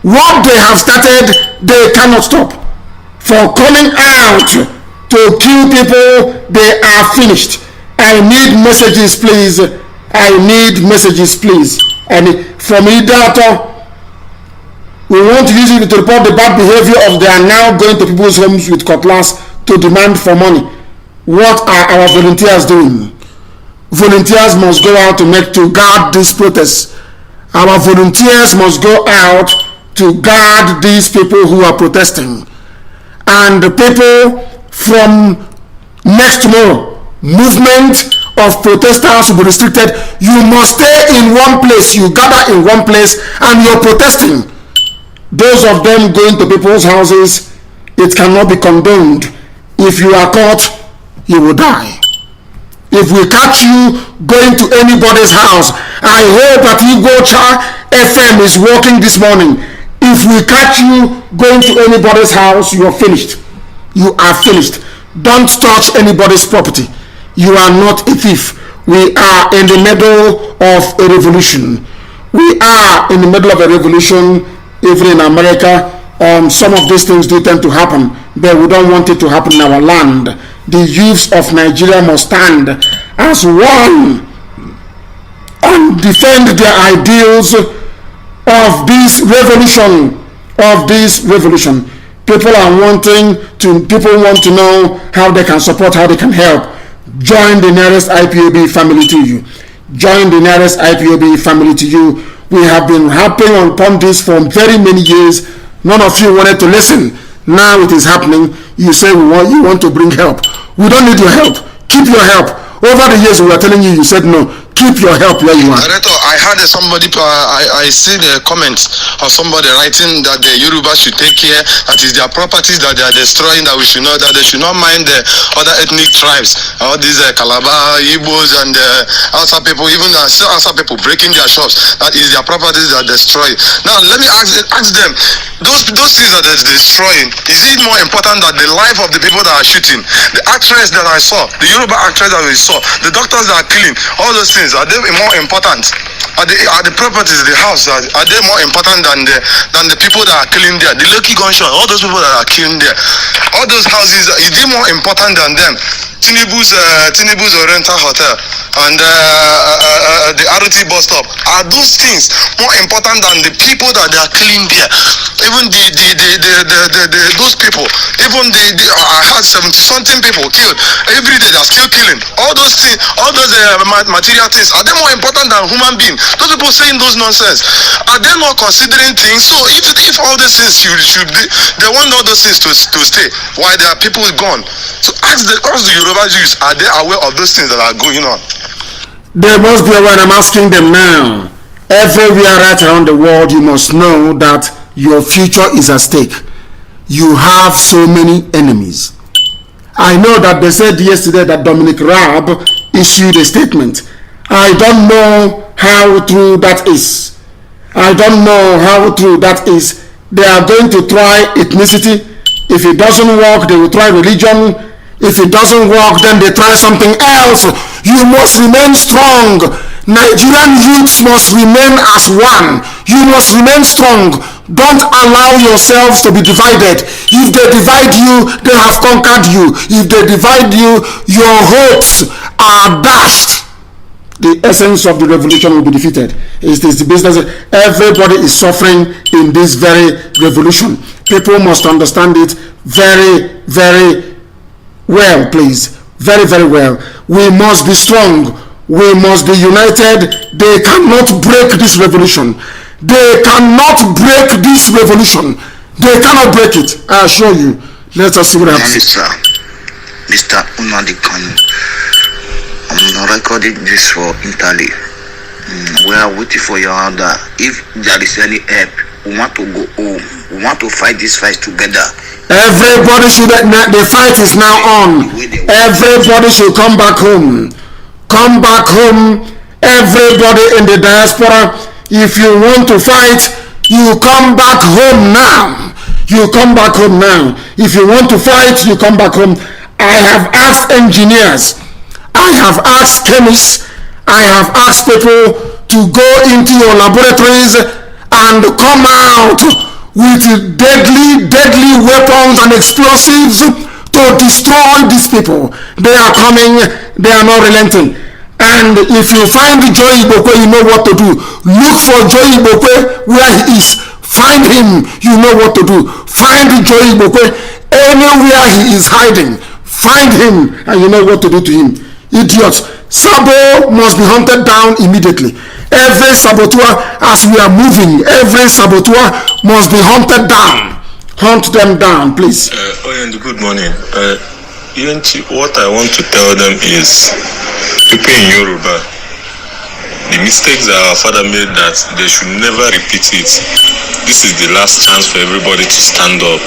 What they have started, they cannot stop. For coming out to kill people, they are finished. I need messages, please. I need messages, please. And from either we want to use it to report the bad behavior of they are now going to people's homes with cutlass to demand for money. What are our volunteers doing? Volunteers must go out to guard these protests. Our volunteers must go out to guard these people who are protesting. And the people from next tomorrow, movement of protesters will be restricted. You must stay in one place. You gather in one place and you're protesting. Those of them going to people's houses, it cannot be condoned. If you are caught, you will die. If we catch you going to anybody's house, I hope that Igbocha FM is working this morning. If we catch you going to anybody's house, you are finished. You are finished. Don't touch anybody's property. You are not a thief. We are in the middle of a revolution. We are in the middle of a revolution. Even in America, some of these things do tend to happen, but we don't want it to happen in our land. The youths of Nigeria must stand as one and defend their ideals of this revolution. People want to know how they can support, how they can help. Join the nearest IPOB family to you. Join the nearest IPOB family to you. We have been harping upon this for very many years. None of you wanted to listen. Now it is happening. You say you want to bring help. We don't need your help. Keep your help. Over the years we were telling you, you said no. Keep your help where you are.
Director, I heard somebody, I see the comments of somebody writing that the Yoruba should take care, that is their properties that they are destroying, that we should know, that they should not mind the other ethnic tribes, all these Calabar, Igbos, and outside people, even still outside people breaking their shops. That is their properties that are destroyed. Now, let me ask them, those things that they're destroying, is it more important than the life of the people that are shooting? The actress that I saw, the Yoruba actress that we saw, the doctors that are killing, all those things, are they more important? Are the properties, the house, are they more important than the people that are killing there? The Lucky gunshot, all those people that are killing there, all those houses, is they more important than them? Tinubu's Oriental Hotel and the RT bus stop, are those things more important than the people that they are killing there? Even those people, even I had 70-something people killed every day. They're still killing. All those things, all those material things, are they more important than human beings? Those people saying those nonsense, are they not considering things? So if all these things should be, they want all those things to stay, why there are people gone? So ask the Yoruba Jews, are they aware of those things that are going on?
They must be aware. I'm asking them now. Everywhere right around the world, you must know that your future is at stake. You have so many enemies. I know that they said yesterday that Dominic Raab issued a statement. I don't know how true that is. I don't know how true that is. They are going to try ethnicity. If it doesn't work, they will try religion. If it doesn't work, then they try something else. You must remain strong. Nigerian youths must remain as one. You must remain strong. Don't allow yourselves to be divided. If they divide you, they have conquered you. If they divide you, your hopes are dashed. the essence of the revolution will be defeated. It is the business. Everybody is suffering in this very revolution. People must understand it very, very well, please. Very, very well. We must be strong. We must be united. They cannot break this revolution. They cannot break this revolution. They cannot break it. I assure you. Let us see what happens.
Mr. Nnamdi Kanu, I'm recording this for Italy. We are waiting for your order. If there is any help, we want to go home. We want to fight this fight together.
Everybody should. The fight is now on. Everybody should come back home. Come back home. Everybody in the diaspora. If you want to fight, you come back home now. You come back home now. If you want to fight, you come back home. I have asked engineers. I have asked chemists. I have asked people to go into your laboratories and come out with deadly weapons and explosives to destroy these people. They are coming. They are not relenting. And if you find Joy Ibokwe, you know what to do. Look for Joy Ibokwe where he is. Find him. You know what to do. Find Joy Ibokwe anywhere he is hiding. Find him and you know what to do to him. Idiots. Sabo must be hunted down immediately. Every saboteur, as we are moving, every saboteur must be hunted down. Hunt them down, please.
Good morning. What I want to tell them is, people in Yoruba, the mistakes that our father made, that they should never repeat it. This is the last chance for everybody to stand up.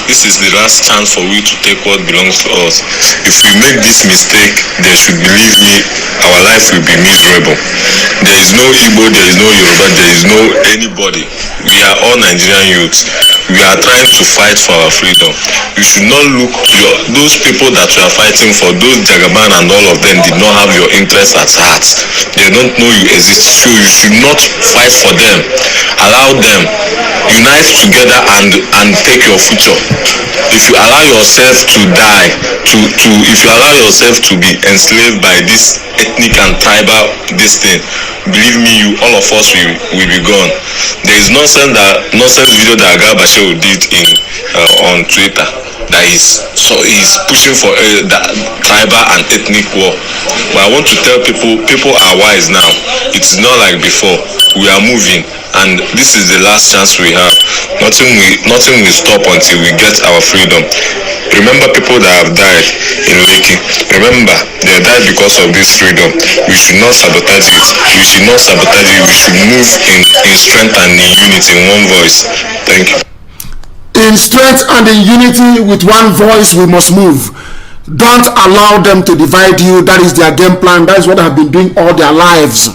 This is the last chance for we to take what belongs to us. If we make this mistake, they should believe me, our life will be miserable. There is no Igbo, there is no Yoruba, there is no anybody. We are all Nigerian youths. We are trying to fight for our freedom. You should not look to those people that you are fighting for. Those Jagaban and all of them did not have your interests at heart. They don't know you exist. So you should not fight for them. Allow them. Unite together and take your future. If you allow yourself to die, if you allow yourself to be enslaved by this ethnic and tribal thing, believe me, all of us will be gone. There is nonsense video that Agabashe did on Twitter that he's pushing for that tribal and ethnic war. But I want to tell people are wise now. It's not like before. We are moving, and this is the last chance we have. Nothing will stop until we get our freedom. Remember people that have died in Lekki. Remember, they died because of this freedom. We should not sabotage it. We should not sabotage it. We should move in strength and in unity, in one voice. Thank you.
In strength and in unity, with one voice, we must move. Don't allow them to divide you. That is their game plan. That is what they have been doing all their lives.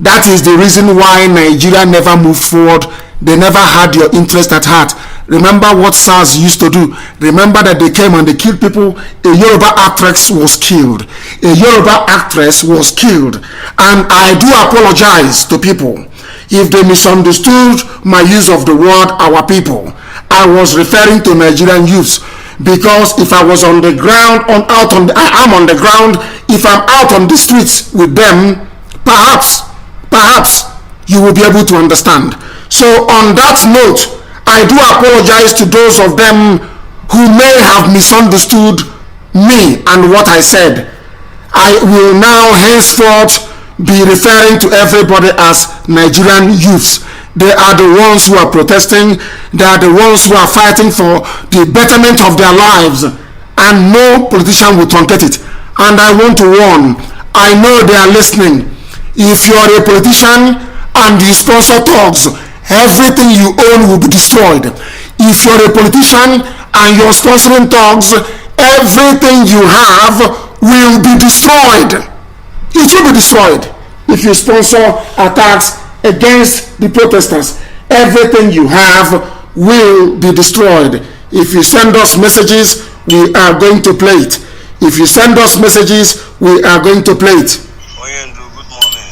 That is the reason why Nigeria never moved forward. They never had your interest at heart. Remember what SARS used to do. Remember that they came and they killed people. A Yoruba actress was killed. A Yoruba actress was killed. And I do apologize to people if they misunderstood my use of the word our people. I was referring to Nigerian youths, because if I was on the ground, I am on the ground. If I'm out on the streets with them, perhaps you will be able to understand. So on that note, I do apologize to those of them who may have misunderstood me and what I said. I will now henceforth be referring to everybody as Nigerian youths. They are the ones who are protesting. They are the ones who are fighting for the betterment of their lives, and no politician will truncate it. And I want to warn, I know they are listening. If you are a politician and you sponsor thugs, everything you own will be destroyed. If you are a politician and you're sponsoring thugs, everything you have will be destroyed. It will be destroyed if you sponsor attacks against the protesters. Everything you have will be destroyed. If you send us messages, we are going to play it. If you send us messages, we are going to play it.
Oyendu, good morning.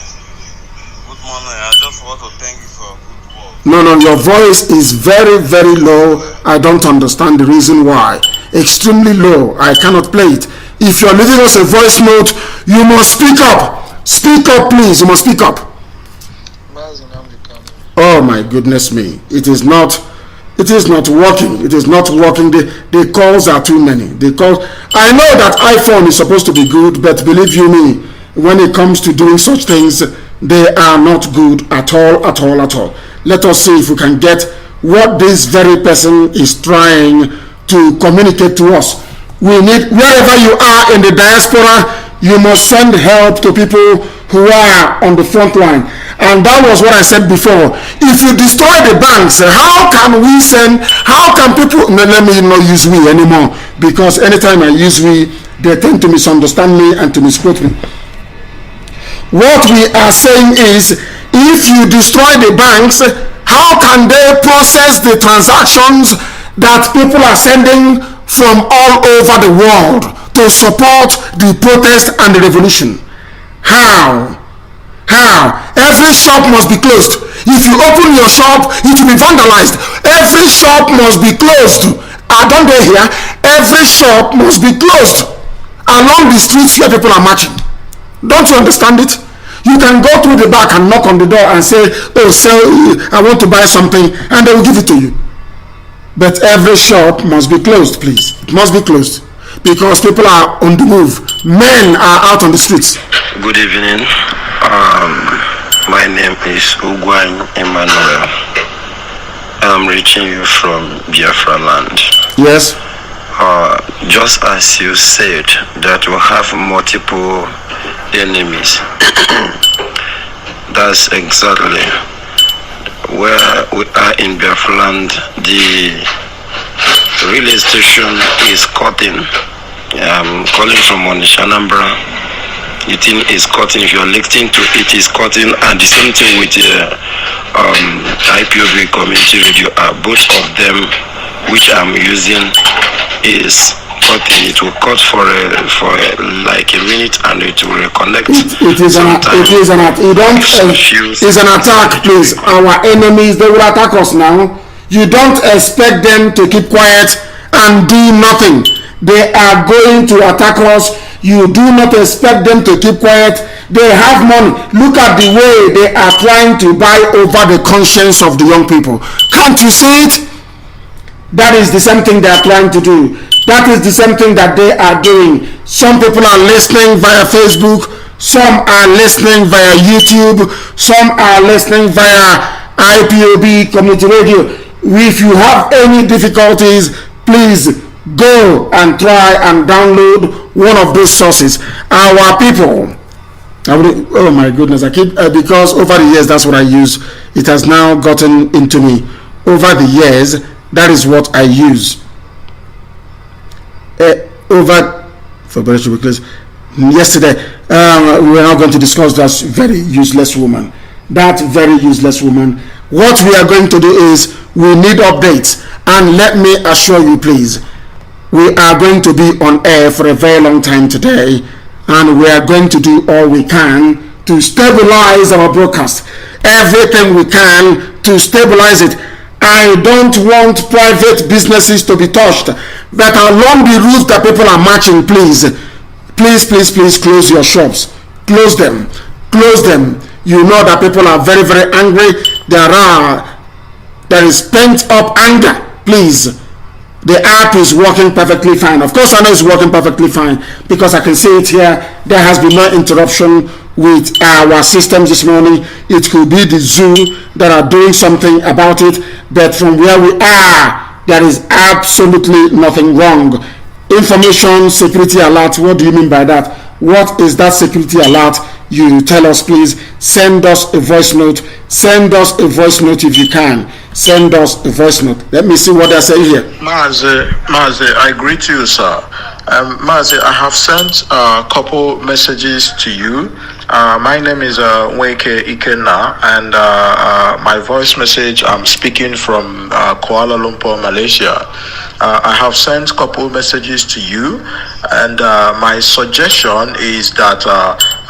Good morning. I just want to thank you for good work.
No, your voice is very, very low. I don't understand the reason why. Extremely low. I cannot play it. If you're leaving us a voice note, you must speak up. Speak up, please. You must speak up.
Mazi Nnamdi Kanu.
Oh my goodness me. It is not working. It is not working. The calls are too many. I know that iPhone is supposed to be good, but believe you me, when it comes to doing such things, they are not good at all. Let us see if we can get what this very person is trying to communicate to us. We need, wherever you are in the diaspora, you must send help to people who are on the front line. And that was what I said before. If you destroy the banks, how can people, no, let me not use we anymore, because anytime I use we, they tend to misunderstand me and to misquote me. What we are saying is, if you destroy the banks, how can they process the transactions that people are sending from all over the world to support the protest and the revolution? How? Every shop must be closed. If you open your shop, it will be vandalized. Every shop must be closed. Don't they hear? Every shop must be closed along the streets where people are marching. Don't you understand it? You can go through the back and knock on the door and say, oh, sir, I want to buy something, and they will give it to you. But every shop must be closed, please. It must be closed because people are on the move. Men are out on the streets.
Good evening. My name is Ugwan Emmanuel. I'm reaching you from Biafra land.
Yes.
Just as you said that we have multiple enemies. That's exactly where we are in Biafra land. The relay station is cutting. I'm calling from Anambra. The thing is cutting. If you're listening to it, is cutting. And the same thing with Ipob community radio. Both of them, which I'm using, is cutting. It will cut for like a minute, and it will reconnect.
It is an attack, please. Our enemies, they will attack us now. You don't expect them to keep quiet and do nothing. They are going to attack us. You do not expect them to keep quiet. They have money. Look at the way they are trying to buy over the conscience of the young people. Can't you see it? That is the same thing they are trying to do. That is the same thing that they are doing. Some people are listening via Facebook. Some are listening via YouTube. Some are listening via Ipob community radio. If you have any difficulties, please go and try and download one of those sources. Our people, oh my goodness, I keep because over the years that's what I use. It has now gotten into me. Over the years, that is what I use. Yesterday, we were now going to discuss that very useless woman. That very useless woman. What we are going to do is we need updates, and let me assure you, please, we are going to be on air for a very long time today, and we are going to do all we can to stabilize our broadcast. Everything we can to stabilize it. I don't want private businesses to be touched, but along the route that people are marching, please close your shops. Close them. You know that people are very, very angry. There is pent up anger. Please, the app is working perfectly fine. Of course, I know it's working perfectly fine because I can see it here. There has been no interruption with our systems this morning. It could be the Zoom that are doing something about it, but from where we are, there is absolutely nothing wrong. Information security alert. What do you mean by that? What is that security alert? You tell us, please. Send us a voice note. Send us a voice note if you can. Send us a voice note. Let me see what they're saying here.
Mazi, I greet you, sir. Mazi, I have sent a couple messages to you. My name is Nweke Ikenna, and my voice message, I'm speaking from Kuala Lumpur, Malaysia. I have sent a couple messages to you, and my suggestion is that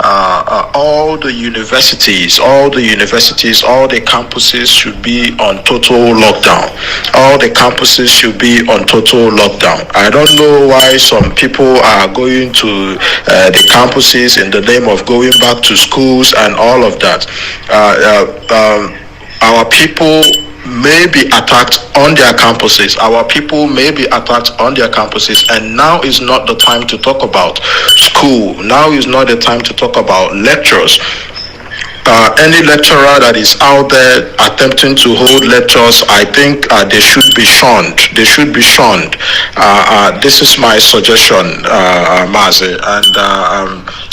all the universities, all the campuses should be on total lockdown. All the campuses should be on total lockdown. I don't know why some people are going to the campuses in the name of going back to schools and all of that. Our people may be attacked on their campuses. And now is not the time to talk about school. Now is not the time to talk about lectures. Any lecturer that is out there attempting to hold lectures, I think they should be shunned. This is my suggestion, Mazi, and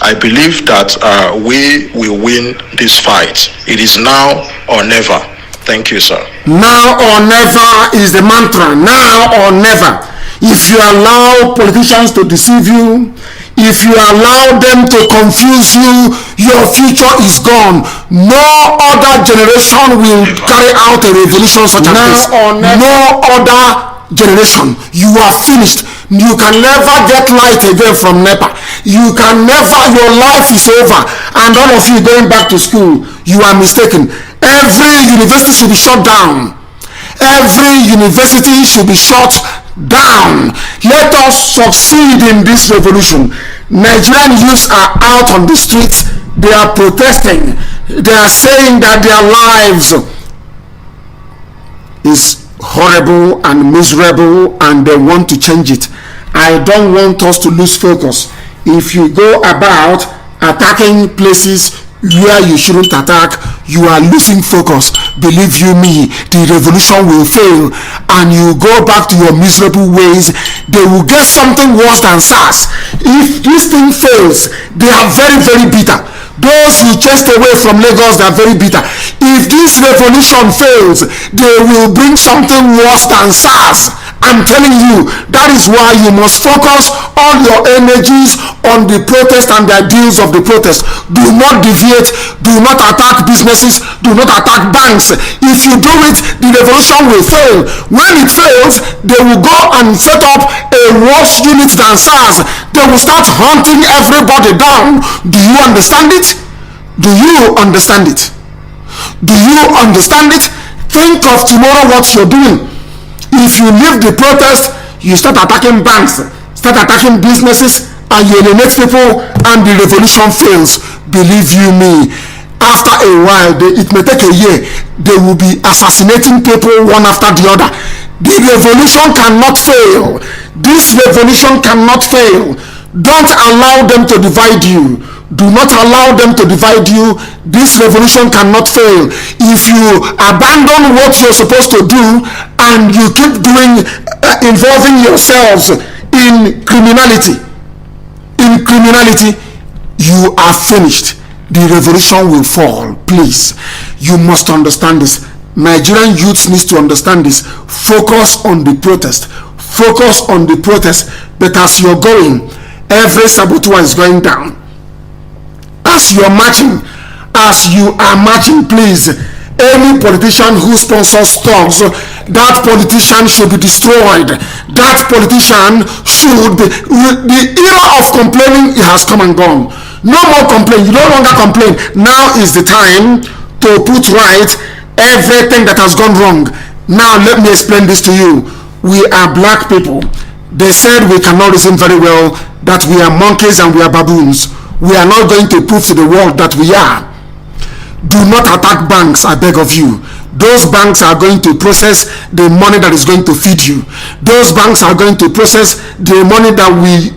I believe that we will win this fight. It is now or never. Thank you, sir.
Now or never is the mantra. Now or never. If you allow politicians to deceive you, if you allow them to confuse you, your future is gone. No other generation will carry out a revolution such as this. No other generation. You are finished. You can never get light again from NEPA. You can never, your life is over. And all of you going back to school, you are mistaken. Every university should be shut down. Every university should be shut down. Let us succeed in this revolution. Nigerian youths are out on the streets. They are protesting. They are saying that their lives is horrible and miserable and they want to change it. I don't want us to lose focus. If you go about attacking places where you shouldn't attack, you are losing focus. Believe you me, the revolution will fail and you go back to your miserable ways. They will get something worse than SARS. If this thing fails, they are very, very bitter. Those who chased away from Lagos, they are very bitter. If this revolution fails, they will bring something worse than SARS. I'm telling you, that is why you must focus all your energies on the protest and the ideals of the protest. Do not deviate, do not attack businesses, do not attack banks. If you do it, the revolution will fail. When it fails, they will go and set up a worse unit than SARS. They will start hunting everybody down. Do you understand it? Do you understand it? Do you understand it? Think of tomorrow what you're doing. If you leave the protest, you start attacking banks, start attacking businesses, and you eliminate people, and the revolution fails. Believe you me, after a while, it may take a year, they will be assassinating people one after the other. The revolution cannot fail. This revolution cannot fail. Don't allow them to divide you. Do not allow them to divide you. This revolution cannot fail. If you abandon what you're supposed to do and you keep doing, involving yourselves in criminality, you are finished. The revolution will fall. Please, you must understand this. Nigerian youths need to understand this. Focus on the protest. Focus on the protest, because you're going, every saboteur is going down. As you are marching, please, any politician who sponsors thugs, that politician should be destroyed. That politician should be, the era of complaining has come and gone. No more complain. You no longer complain. Now is the time to put right everything that has gone wrong. Now let me explain this to you. We are black people. They said we cannot reason very well, that we are monkeys and we are baboons. We are not going to prove to the world that we are. Do not attack banks, I beg of you. Those banks are going to process the money that is going to feed you. Those banks are going to process the money that we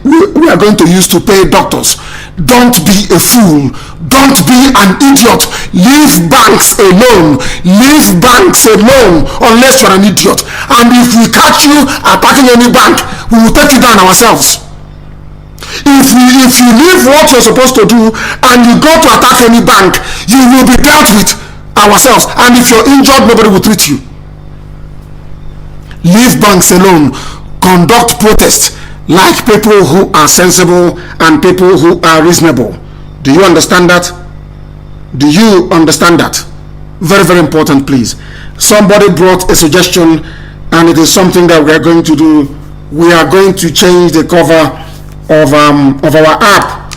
are going to use to pay doctors. Don't be a fool. Don't be an idiot. Leave banks alone. Leave banks alone unless you're an idiot. And if we catch you attacking any bank, we will take you down ourselves. If you leave what you're supposed to do and you go to attack any bank, you will be dealt with ourselves. And if you're injured, nobody will treat you. Leave banks alone. Conduct protests like people who are sensible and people who are reasonable. Do you understand that? Do you understand that? Very, very important, please. Somebody brought a suggestion, and it is something that we are going to do. We are going to change the cover of our app.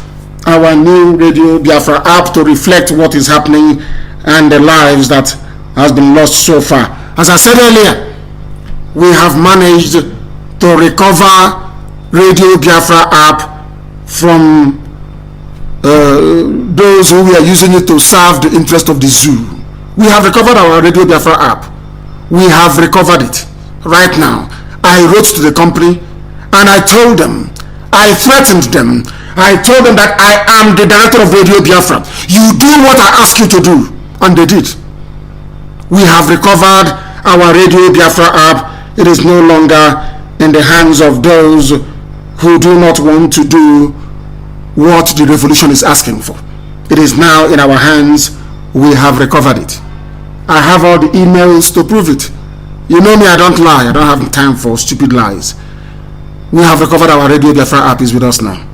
our new Radio Biafra app to reflect what is happening and the lives that has been lost so far. As I said earlier, we have managed to recover Radio Biafra app from those who were using it to serve the interest of the zoo. We have recovered our Radio Biafra app. We have recovered it right now. I wrote to the company and I told them, I threatened them, I told them that I am the director of Radio Biafra. You do what I ask you to do. And they did. We have recovered our Radio Biafra app. It is no longer in the hands of those who do not want to do what the revolution is asking for. It is now in our hands. We have recovered it. I have all the emails to prove it. You know me, I don't lie. I don't have time for stupid lies. We have recovered our Radio Biafra app. Is with us now.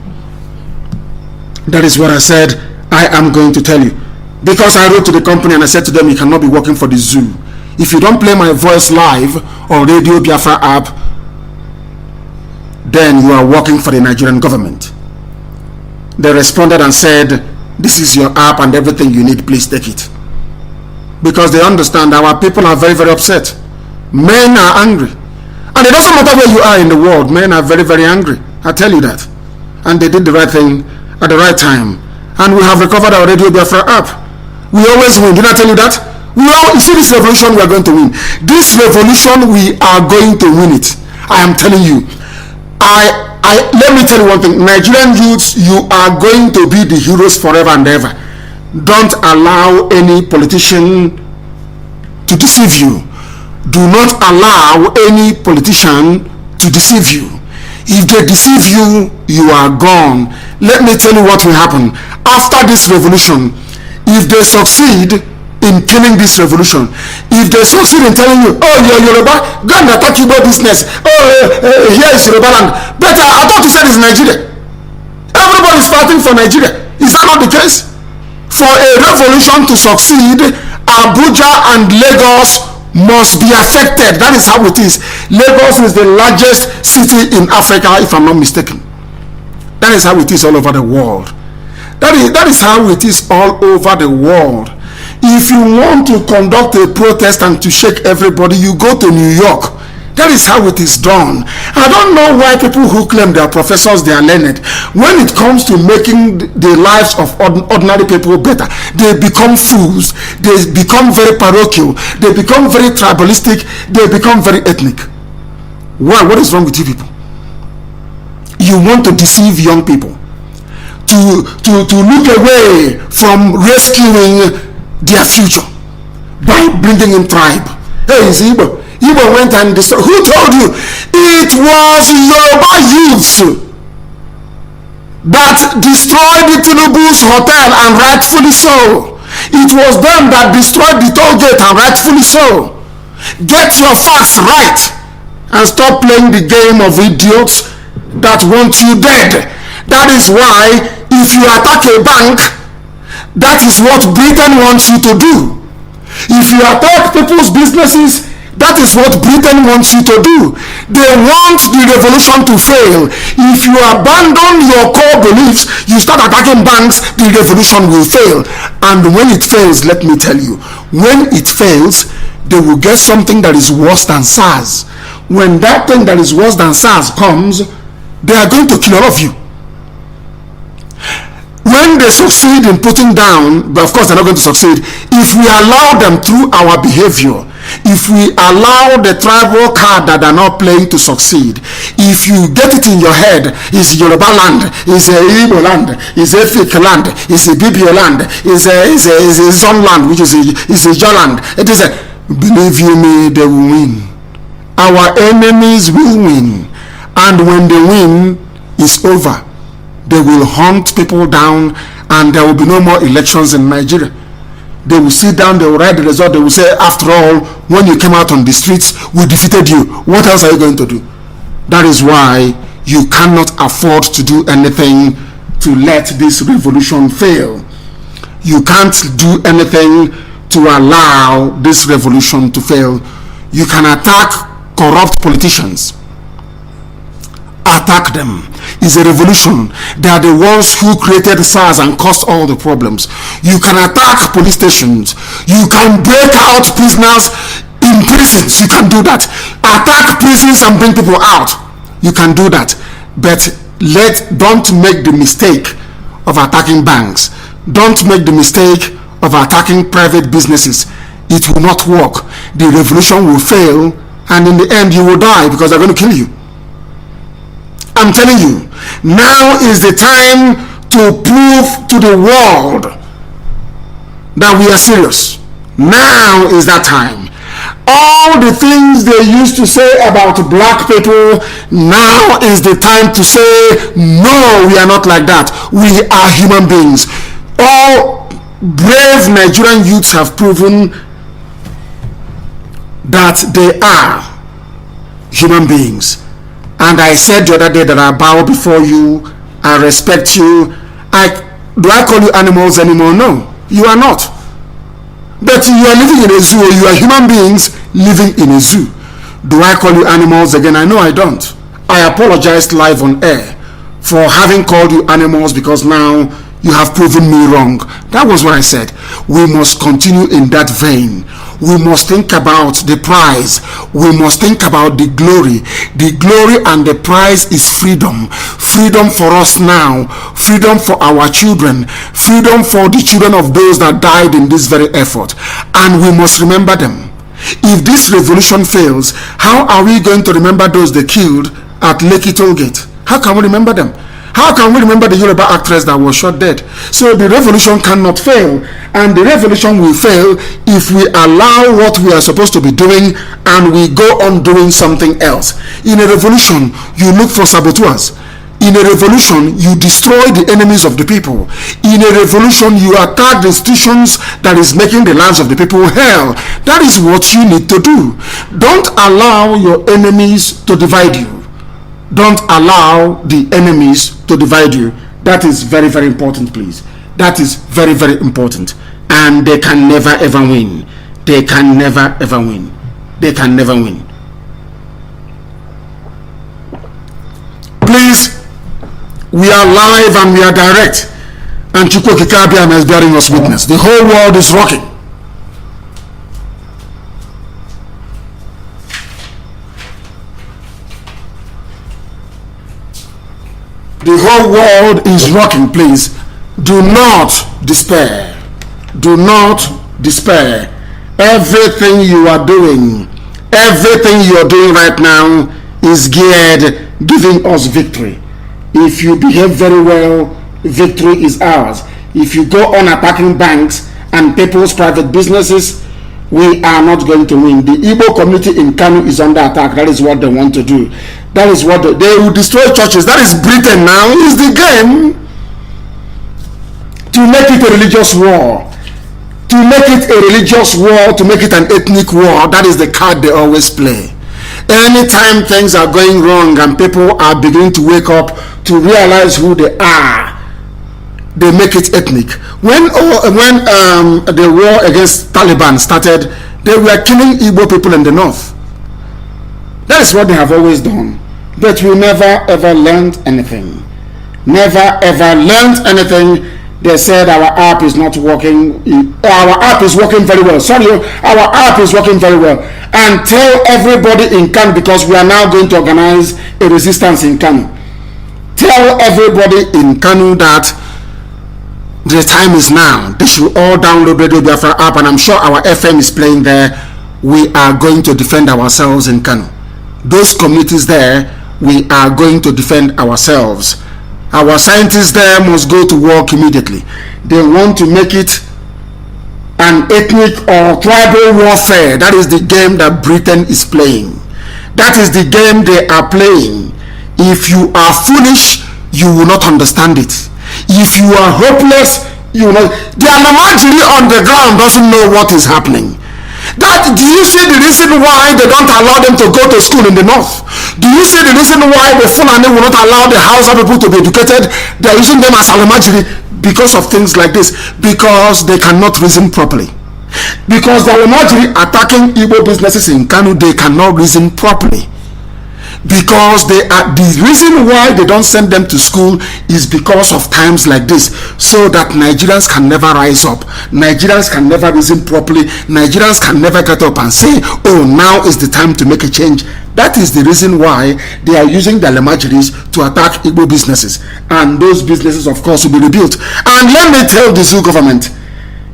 That is what I said I am going to tell you. Because I wrote to the company and I said to them, you cannot be working for the zoo. If you don't play my voice live on Radio Biafra app, then you are working for the Nigerian government. They responded and said, this is your app and everything you need, please take it. Because they understand our people are very, very upset. Men are angry. And it doesn't matter where you are in the world, men are very, very angry. I tell you that. And they did the right thing at the right time. And we have recovered our Radio Biafra app. We always win. Did I tell you that? You see, this revolution we are going to win. This revolution we are going to win it. I am telling you. Let me tell you one thing. Nigerian youths, you are going to be the heroes forever and ever. Don't allow any politician to deceive you. Do not allow any politician to deceive you. If they deceive you, you are gone. Let me tell you what will happen. After this revolution, if they succeed in killing this revolution, if they succeed in telling you, oh, you're Yoruba, go and attack Igbo business, here is Yoruba land. Better, I thought you said it's Nigeria. Everybody is fighting for Nigeria. Is that not the case? For a revolution to succeed, Abuja and Lagos must be affected. That is how it is. Lagos is the largest city in Africa, if I'm not mistaken. That is how it is all over the world. That is how it is all over the world. If you want to conduct a protest and to shake everybody, you go to New York. That is how it is done. I don't know why people who claim they are professors, they are learned. When it comes to making the lives of ordinary people better, they become fools. They become very parochial. They become very tribalistic. They become very ethnic. Why? What is wrong with you people? You want to deceive young people to look away from rescuing their future by bringing in tribe. Hey, it's Igbo. Igbo went and destroyed. Who told you? It was Yoruba youths that destroyed the Tinubu's hotel, and rightfully so. It was them that destroyed the toll gate, and rightfully so. Get your facts right and stop playing the game of idiots that want you dead. That is why if you attack a bank, that is what Britain wants you to do. If you attack people's businesses, that is what Britain wants you to do. They want the revolution to fail. If you abandon your core beliefs, you start attacking banks, the revolution will fail. And when it fails, let me tell you, when it fails, they will get something that is worse than SARS. When that thing that is worse than SARS comes, they are going to kill all of you. When they succeed in putting down, but of course they're not going to succeed, if we allow them through our behavior, if we allow the tribal card that they're not playing to succeed, if you get it in your head, is Yoruba land, is a Igbo land, is a Efik land, is a Bibio land, is a Zon land, which is a Joland, it is a, believe you me, they will win. Our enemies will win. And when they win, it's over. They will hunt people down and there will be no more elections in Nigeria. They will sit down, they will write the result, they will say, after all, when you came out on the streets, we defeated you. What else are you going to do? That is why you cannot afford to do anything to let this revolution fail. You can't do anything to allow this revolution to fail. You can attack corrupt politicians attack them. It's a revolution. They are the ones who created SARS and caused all the problems. You can attack police stations. You can break out prisoners in prisons. You can do that. Attack prisons and bring people out. You can do that. But don't make the mistake of attacking banks. Don't make the mistake of attacking private businesses. It will not work. The revolution will fail, and in the end you will die because they're going to kill you. I'm telling you, now is the time to prove to the world that we are serious. Now is that time. All the things they used to say about black people, now is the time to say, no, we are not like that. We are human beings. All brave Nigerian youths have proven that they are human beings. And I said the other day that I bow before you, I respect you. Do I call you animals anymore? No, you are not. But you are living in a zoo. You are human beings living in a zoo. Do I call you animals again? I know I don't. I apologized live on air for having called you animals because now you have proven me wrong. That was what I said. We must continue in that vein. We must think about the prize. We must think about the glory. The glory and the prize is freedom. Freedom for us now. Freedom for our children. Freedom for the children of those that died in this very effort. And we must remember them. If this revolution fails, how are we going to remember those they killed at Lekki Tollgate? How can we remember them? How can we remember the Yoruba actress that was shot dead? So the revolution cannot fail, and the revolution will fail if we allow what we are supposed to be doing and we go on doing something else. In a revolution, you look for saboteurs. In a revolution, you destroy the enemies of the people. In a revolution, you attack the institutions that is making the lives of the people hell. That is what you need to do. Don't allow your enemies to divide you. Don't allow the enemies to divide you. That is very, very important, please. That is very, very important. And they can never, ever win. They can never, ever win. They can never win. Please, we are live and we are direct. And Chukwu Kikabiam is bearing us witness. The whole world is rocking. The whole world is rocking, please. Do not despair. Do not despair. Everything you are doing right now is geared giving us victory. If you behave very well, victory is ours. If you go on attacking banks and people's private businesses, we are not going to win. The Igbo community in Kanu is under attack. That is what they want to do. That is what they will destroy churches. That is Britain now. Is the game to make it a religious war. To make it a religious war, to make it an ethnic war. That is the card they always play. Anytime things are going wrong and people are beginning to wake up to realize who they are, they make it ethnic. When the war against Taliban started, they were killing Igbo people in the north. That is what they have always done. But we never ever learned anything. Never ever learned anything. They said our app is not working. Our app is working very well. Sorry, our app is working very well. And tell everybody in Kanu, because we are now going to organize a resistance in Kanu. Tell everybody in Kanu that the time is now. They should all download Radio Biafra app, and I'm sure our FM is playing there. We are going to defend ourselves in Kanu. Those communities there, we are going to defend ourselves. Our scientists there must go to work immediately. They want to make it an ethnic or tribal warfare. That is the game that Britain is playing. That is the game they are playing. If you are foolish, you will not understand it. If you are hopeless, you know. The Alamajiri on the ground doesn't know what is happening. Do you see the reason why they don't allow them to go to school in the north? Do you see the reason why the Fulani will not allow the Hausa people to be educated? They are using them as Alamajiri because of things like this. Because they cannot reason properly. Because the Alamajiri attacking Igbo businesses in Kanu, they cannot reason properly. because the reason why they don't send them to school is because of times like this, so that Nigerians can never rise up, Nigerians can never reason properly, Nigerians can never get up and say, oh, now is the time to make a change. That is the reason why they are using the Alemajiris to attack Igbo businesses, and those businesses of course will be rebuilt. And let me tell the Zoo government,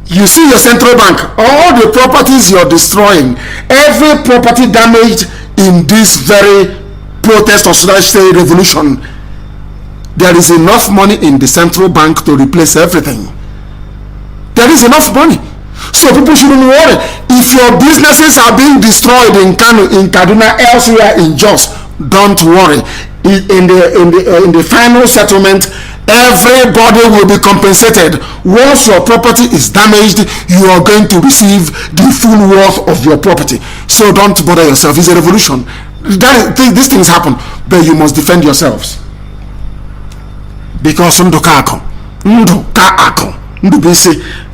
you see your central bank, all the properties you're destroying, every property damaged in this very protest, or should I say revolution, there is enough money in the central bank to replace everything. There is enough money. So people shouldn't worry. If your businesses are being destroyed in Kanu, in Kaduna, elsewhere in Jos, don't worry. In the final settlement, everybody will be compensated. Once your property is damaged, you are going to receive the full worth of your property. So don't bother yourself. It's a revolution. These things happen, but you must defend yourselves. Because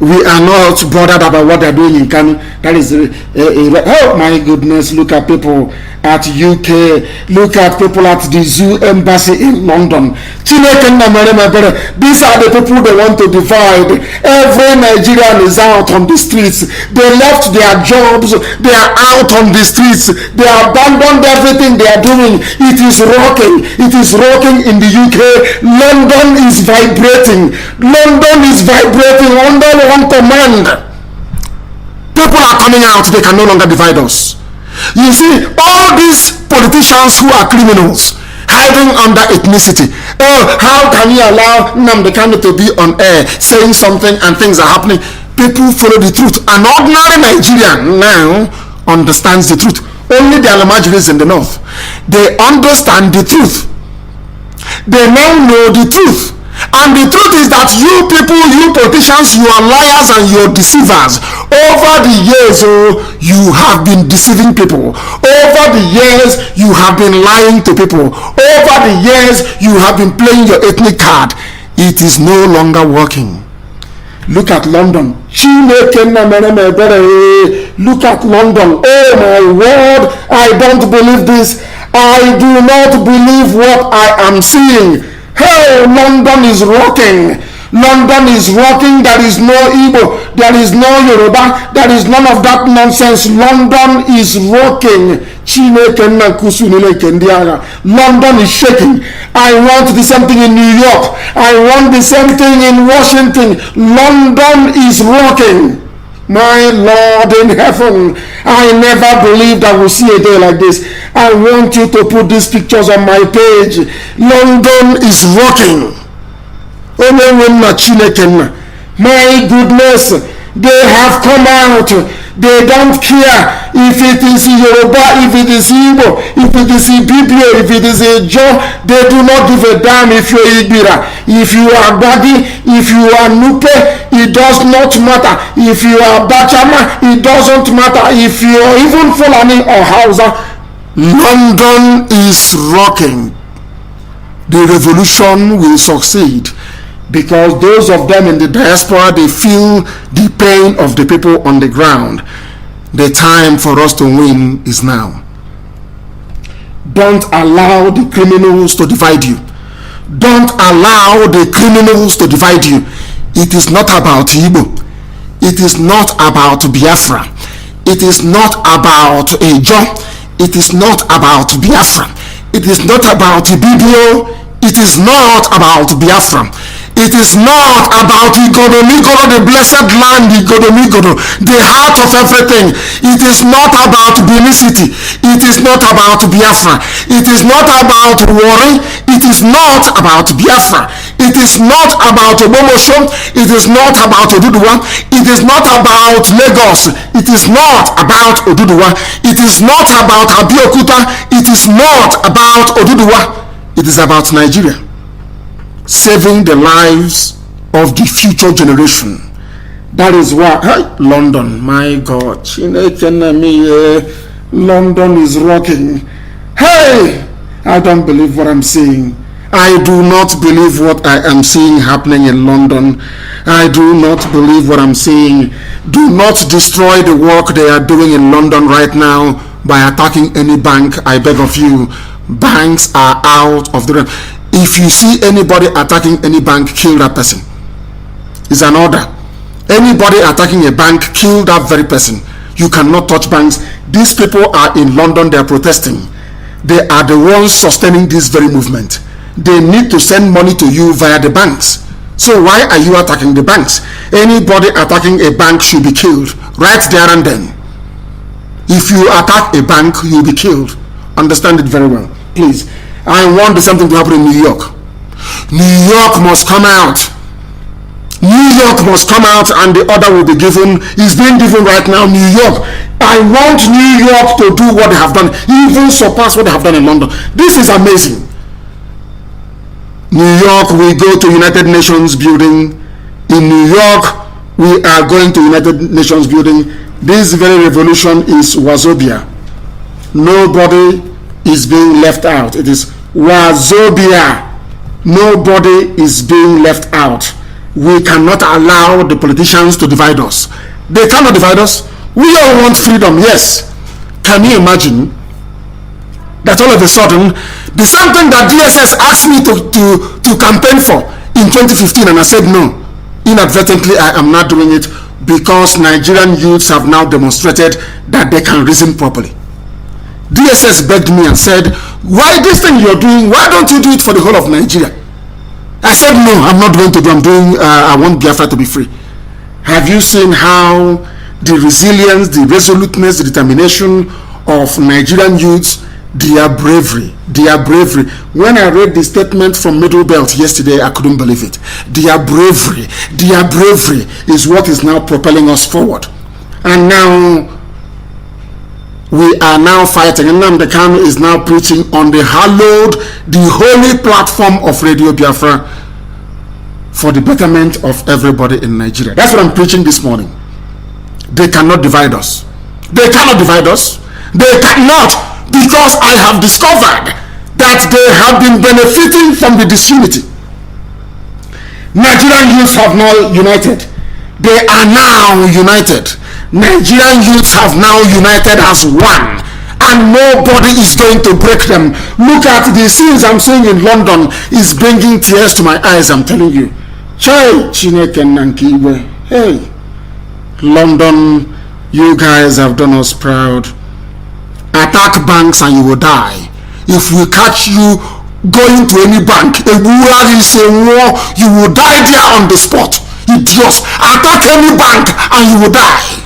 we are not bothered about what they're doing in Kanu. That is oh my goodness, look at people at UK, look at people at the Zoo Embassy in London. These are the people they want to divide. Every Nigerian is out on the streets. They left their jobs, they are out on the streets, they abandoned everything they are doing. It is rocking in the UK. London is vibrating under one command. People are coming out, they can no longer divide us. You see, all these politicians who are criminals hiding under ethnicity. Oh, how can you allow Nnamdi Kanu to be on air saying something and things are happening? People follow the truth. An ordinary Nigerian now understands the truth. Only the Alamajiris in the north, they understand the truth. They now know the truth. And the truth is that you people, you politicians, you are liars and you are deceivers. Over the years, you have been deceiving people. Over the years, you have been lying to people. Over the years, you have been playing your ethnic card. It is no longer working. Look at London. Look at London. Oh my word, I don't believe this. I do not believe what I am seeing. Hey, London is rocking. London is rocking. There is no Igbo. There is no Yoruba. There is none of that nonsense. London is rocking. London is shaking. I want the same thing in New York. I want the same thing in Washington. London is rocking. My Lord in heaven, I never believed I would see a day like this. I want you to put these pictures on my page. London is rocking. My goodness, they have come out. They don't care if it is Yoruba, if it is Igbo, if it is Ibibio, if it is a Joe. They do not give a damn if you're Ibira, if you are Bagi, if you are Nupe, it does not matter. If you are Bachama, it doesn't matter. If you are even Fulani or Hausa, London is rocking. The revolution will succeed because those of them in the diaspora, they feel the pain of the people on the ground. The time for us to win is now. Don't allow the criminals to divide you. Don't allow the criminals to divide you. It is not about Igbo. It is not about Biafra. It is not about Ejo. It is not about Biafra. It is not about Ibibio. It is not about Biafra. It is not about Igodo, the blessed land, Igodo, the heart of everything. It is not about Benicity. It is not about Biafra. It is not about Warri. It is not about Biafra. It is not about Obomosho. It is not about Oduduwa. It is not about Lagos. It is not about Oduduwa. It is not about Abeokuta. It is not about Oduduwa. It is about Nigeria. Saving the lives of the future generation. That is why London, my God, London is rocking. Hey, I don't believe what I'm seeing. I do not believe what I am seeing happening in London. I do not believe what I'm seeing. Do not destroy the work they are doing in London right now by attacking any bank, I beg of you. banks are out of the realm. If you see anybody attacking any bank, kill that person. It's an order. Anybody attacking a bank, kill that very person. You cannot touch banks. These people are in London, they are protesting. They are the ones sustaining this very movement. They need to send money to you via the banks. So why are you attacking the banks? Anybody attacking a bank should be killed right there and then. If you attack a bank, you'll be killed. Understand it very well, please. I want something to happen in New York. New York must come out. New York must come out, and the order will be given. Is being given right now. New York. I want New York to do what they have done, even surpass what they have done in London. This is amazing. New York, we go to United Nations building. In New York, we are going to United Nations building. This very revolution is Wazobia. Nobody is being left out. It is Wazobia. Nobody is being left out. We cannot allow the politicians to divide us. They cannot divide us. We all want freedom, yes. Can you imagine that all of a sudden, the same thing that DSS asked me to campaign for in 2015, and I said no. Inadvertently, I am not doing it because Nigerian youths have now demonstrated that they can reason properly. DSS begged me and said, why this thing you're doing, why don't you do it for the whole of Nigeria? I said, no, I'm not going to do. I want Biafra to be free. Have you seen how the resilience, the resoluteness, the determination of Nigerian youths, their bravery. When I read the statement from Middle Belt yesterday, I couldn't believe it. Their bravery is what is now propelling us forward. And now, we are now fighting. And Nnamdi Kanu is now preaching on the hallowed, the holy platform of Radio Biafra for the betterment of everybody in Nigeria. That's what I'm preaching this morning. They cannot divide us. They cannot, because I have discovered that they have been benefiting from the disunity. Nigerian youths have now united. They are now united. Nigerian youths have now united as one, and nobody is going to break them. Look at the scenes I'm seeing in London. Is bringing tears to my eyes, I'm telling you. Hey, London, you guys have done us proud. Attack banks and you will die. If we catch you going to any bank, you will die there on the spot. Idiots, attack any bank and you will die.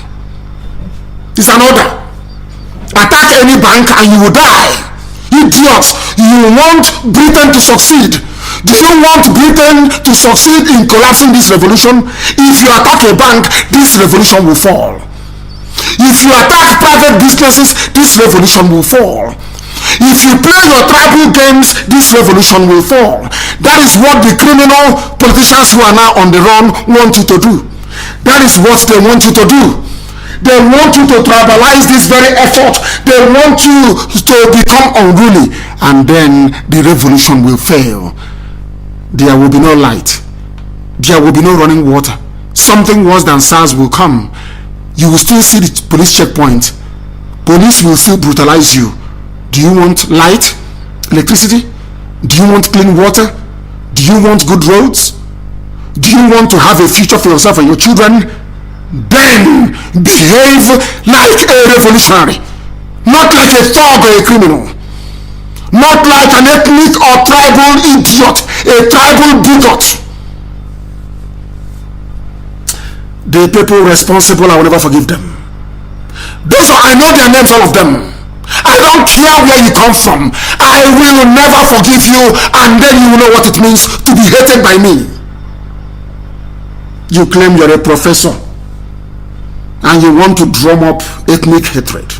It's an order. Attack any bank and you will die. Idiots, you want Britain to succeed. Do you want Britain to succeed in collapsing this revolution? If you attack a bank, this revolution will fall. If you attack private businesses, this revolution will fall. If you play your tribal games, this revolution will fall. That is what the criminal politicians who are now on the run want you to do. That is what they want you to do. They want you to tribalize this very effort. They want you to become unruly. And then the revolution will fail. There will be no light. There will be no running water. Something worse than SARS will come. You will still see the police checkpoint. Police will still brutalize you. Do you want light? Electricity? Do you want clean water? Do you want good roads? Do you want to have a future for yourself and your children? Then behave like a revolutionary, not like a thug or a criminal, not like an ethnic or tribal idiot, a tribal bigot. The people responsible, I will never forgive them. Those are, I know their names, all of them. I don't care where you come from. I will never forgive you, and then you will know what it means to be hated by me. You claim you're a professor, and you want to drum up ethnic hatred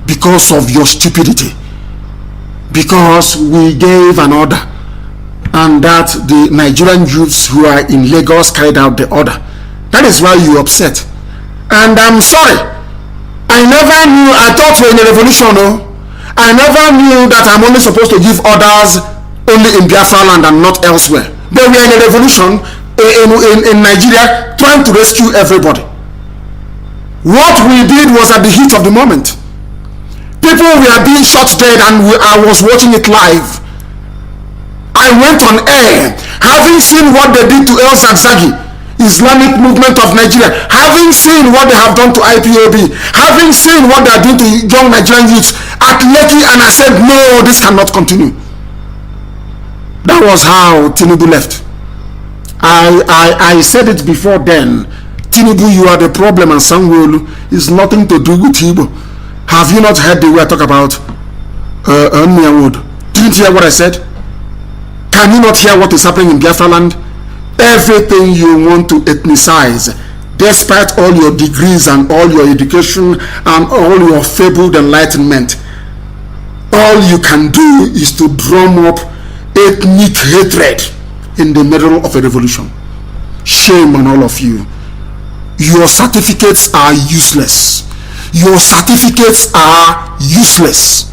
because of your stupidity. Because we gave an order, and that the Nigerian youths who are in Lagos carried out the order. That is why you're upset. And I'm sorry. I never knew, I thought we're in a revolution, no? I never knew that I'm only supposed to give orders only in Biafra land and not elsewhere. But we're in a revolution in Nigeria trying to rescue everybody. What we did was at the heat of the moment. People were being shot dead, and I was watching it live. I went on air, having seen what they did to El Zagzagi, Islamic Movement of Nigeria, having seen what they have done to IPOB, having seen what they are doing to young Nigerian youths at Lekki, and I said, no, this cannot continue. That was how Tinubu left. I said it before then. Tinubu, you are the problem, and Sanwo-Olu is nothing to do with Igbo. Have you not heard the way I talk about Nmiawood? Didn't you hear what I said? Can you not hear what is happening in Biafra land? Everything you want to ethnicize, despite all your degrees and all your education and all your fabled enlightenment, all you can do is to drum up ethnic hatred in the middle of a revolution. Shame on all of you. Your certificates are useless. Your certificates are useless.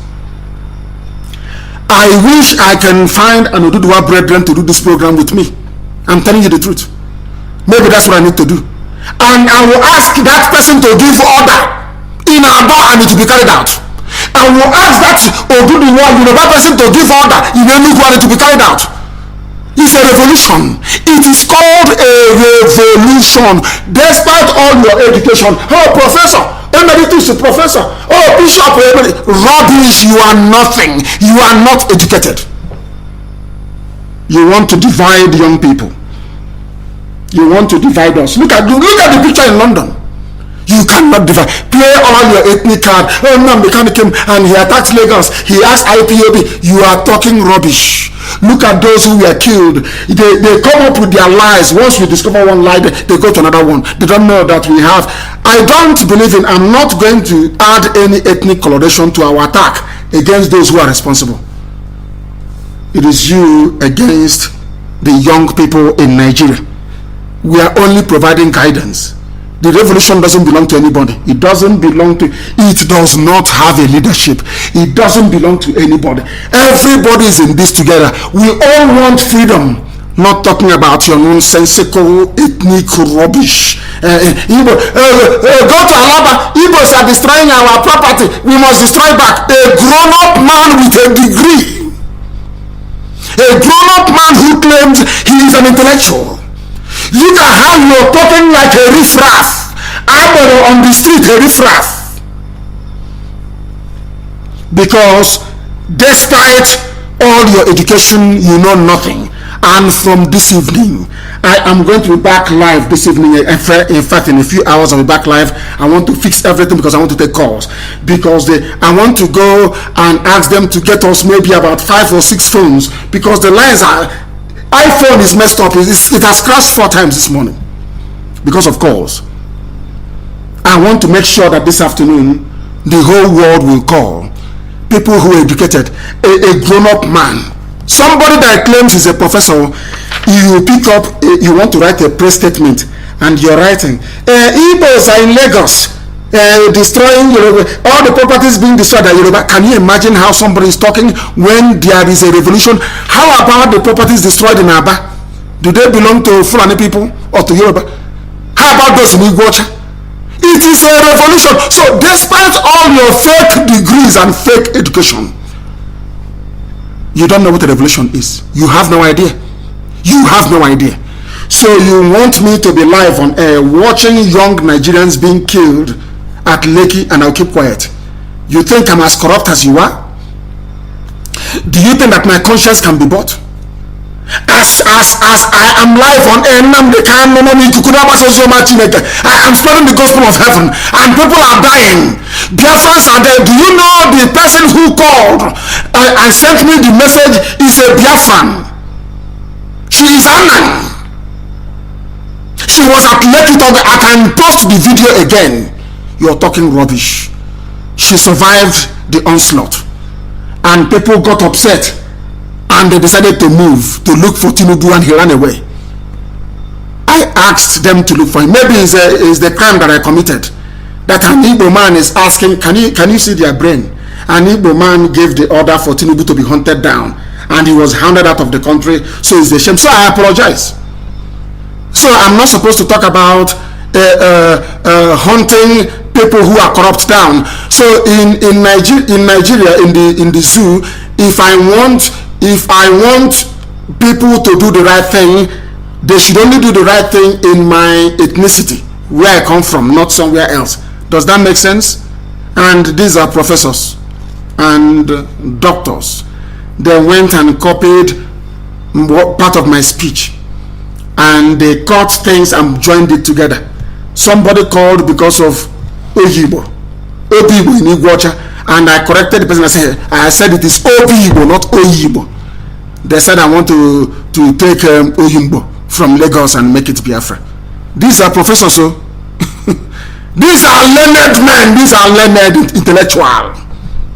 I wish I can find an Oduduwa brethren to do this program with me. I'm telling you the truth. Maybe that's what I need to do. And I will ask that person to give order in Aba, and it will be carried out. I will ask that Oduduwa Yoruba person to give order in Enugu, and it will be carried out. It's a revolution. It is called a revolution. Despite all your education, oh professor, emeritus professor, oh bishop, rubbish, you are nothing. You are not educated. You want to divide young people. You want to divide us. Look at the picture in London. You cannot divide. Play all your ethnic card. Oh, Nnamdi Kanu came and he attacked Lagos. He asked IPOB. You are talking rubbish. Look at those who were killed. They come up with their lies. Once we discover one lie, they go to another one. They don't know that we have. I don't believe in. I'm not going to add any ethnic coloration to our attack against those who are responsible. It is you against the young people in Nigeria. We are only providing guidance. The revolution doesn't belong to anybody. It doesn't belong to, it does not have a leadership. It doesn't belong to anybody. Everybody is in this together. We all want freedom. Not talking about your nonsensical ethnic rubbish. Go to Alaba. Igbos are destroying our property. We must destroy back. A grown-up man with a degree. A grown-up man who claims he is an intellectual. Look at how you're talking like a riffraff. I'm on the street, a riffraff. Because despite all your education, you know nothing. And from this evening, I am going to be back live this evening. In fact, in a few hours I'll be back live. I want to fix everything because I want to take calls. Because I want to go and ask them to get us maybe about 5 or 6 phones. Because the lines are... iPhone is messed up. It has crashed 4 times this morning because of calls. I want to make sure that this afternoon the whole world will call. People who are educated, a grown-up man, somebody that claims he's a professor. You pick up, you want to write a press statement, and you're writing, Igbos are in Lagos, destroying Yoruba, all the properties being destroyed at Yoruba. Can you imagine how somebody is talking when there is a revolution? How about the properties destroyed in Aba? Do they belong to Fulani people or to Yoruba? How about those in Igbocha? It is a revolution. So despite all your fake degrees and fake education, you don't know what a revolution is. You have no idea. You have no idea. So you want me to be live on air watching young Nigerians being killed at Lekki, and I'll keep quiet? You think I'm as corrupt as you are? Do you think that my conscience can be bought? As I am live on air, I am spreading the gospel of heaven, and people are dying. Biafrans are there. Do you know the person who called and sent me the message is a Biafran? She is Annan. She was at Lekki. I can post the video again. You're talking rubbish. She survived the onslaught, and people got upset, and they decided to move to look for Tinubu, and he ran away. I asked them to look for him. Maybe it's the crime that I committed. That an Igbo man is asking, can you see their brain? An Igbo man gave the order for Tinubu to be hunted down, and he was hounded out of the country. So it's a shame. So I apologize. So I'm not supposed to talk about hunting people who are corrupt down. So in Nigeria, in the zoo, if I want people to do the right thing, they should only do the right thing in my ethnicity, where I come from, not somewhere else. Does that make sense? And these are professors and doctors. They went and copied part of my speech, and they cut things and joined it together. Somebody called because of Oyibo in Igbocha, and I corrected the person. I said it is Oyibo, not Oyibo. They said I want to take Oyimbo from Lagos and make it Biafra. These are professors, so these are learned men. These are learned intellectual.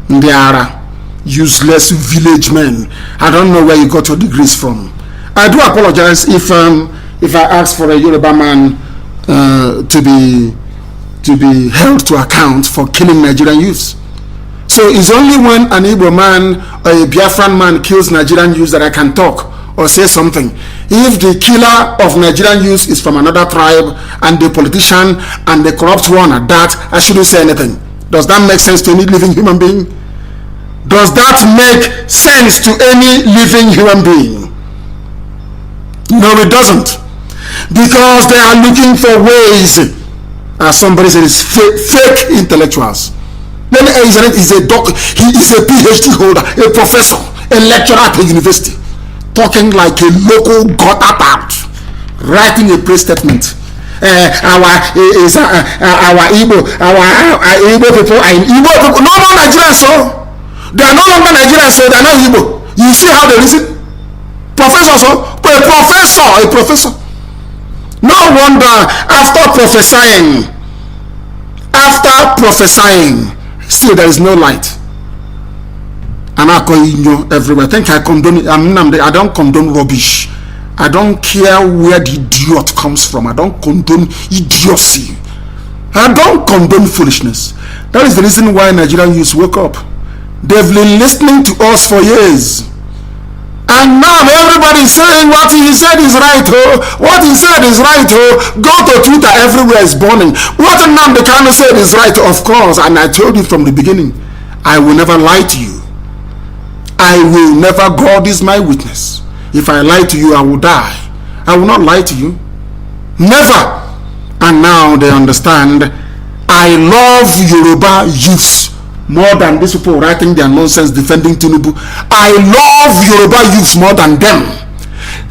They are useless village men. I don't know where you got your degrees from. I do apologize if I ask for a Yoruba man to be held to account for killing Nigerian youths. So it's only when an Igbo man or a Biafran man kills Nigerian youths that I can talk or say something. If the killer of Nigerian youths is from another tribe, and the politician and the corrupt one at that, I shouldn't say anything. Does that make sense to any living human being? Does that make sense to any living human being? No, it doesn't. Because they are looking for ways, as somebody said, it's fake intellectuals. He's a doctor, he is a PhD holder, a professor, a lecturer at a university, talking like a local got out, writing a press statement. Our Igbo people are in Igbo people. No more Nigerians, so they are no longer Nigerians, so they are not Igbo. You see how they reason? Professor, so a professor. No wonder after prophesying, still there is no light. And I call you everywhere. I think I condone it. I don't condone rubbish. I don't care where the idiot comes from. I don't condone idiocy. I don't condone foolishness. That is the reason why Nigerian youths woke up. They've been listening to us for years. And now everybody is saying what he said is right. What he said is right. Go to Twitter, everywhere is burning. What Nnamdi Kanu said is right, of course. And I told you from the beginning, I will never lie to you. I will never, God is my witness. If I lie to you, I will die. I will not lie to you. Never. And now they understand. I love Yoruba youths more than these people writing their nonsense defending Tinubu. I love Yoruba youths more than them.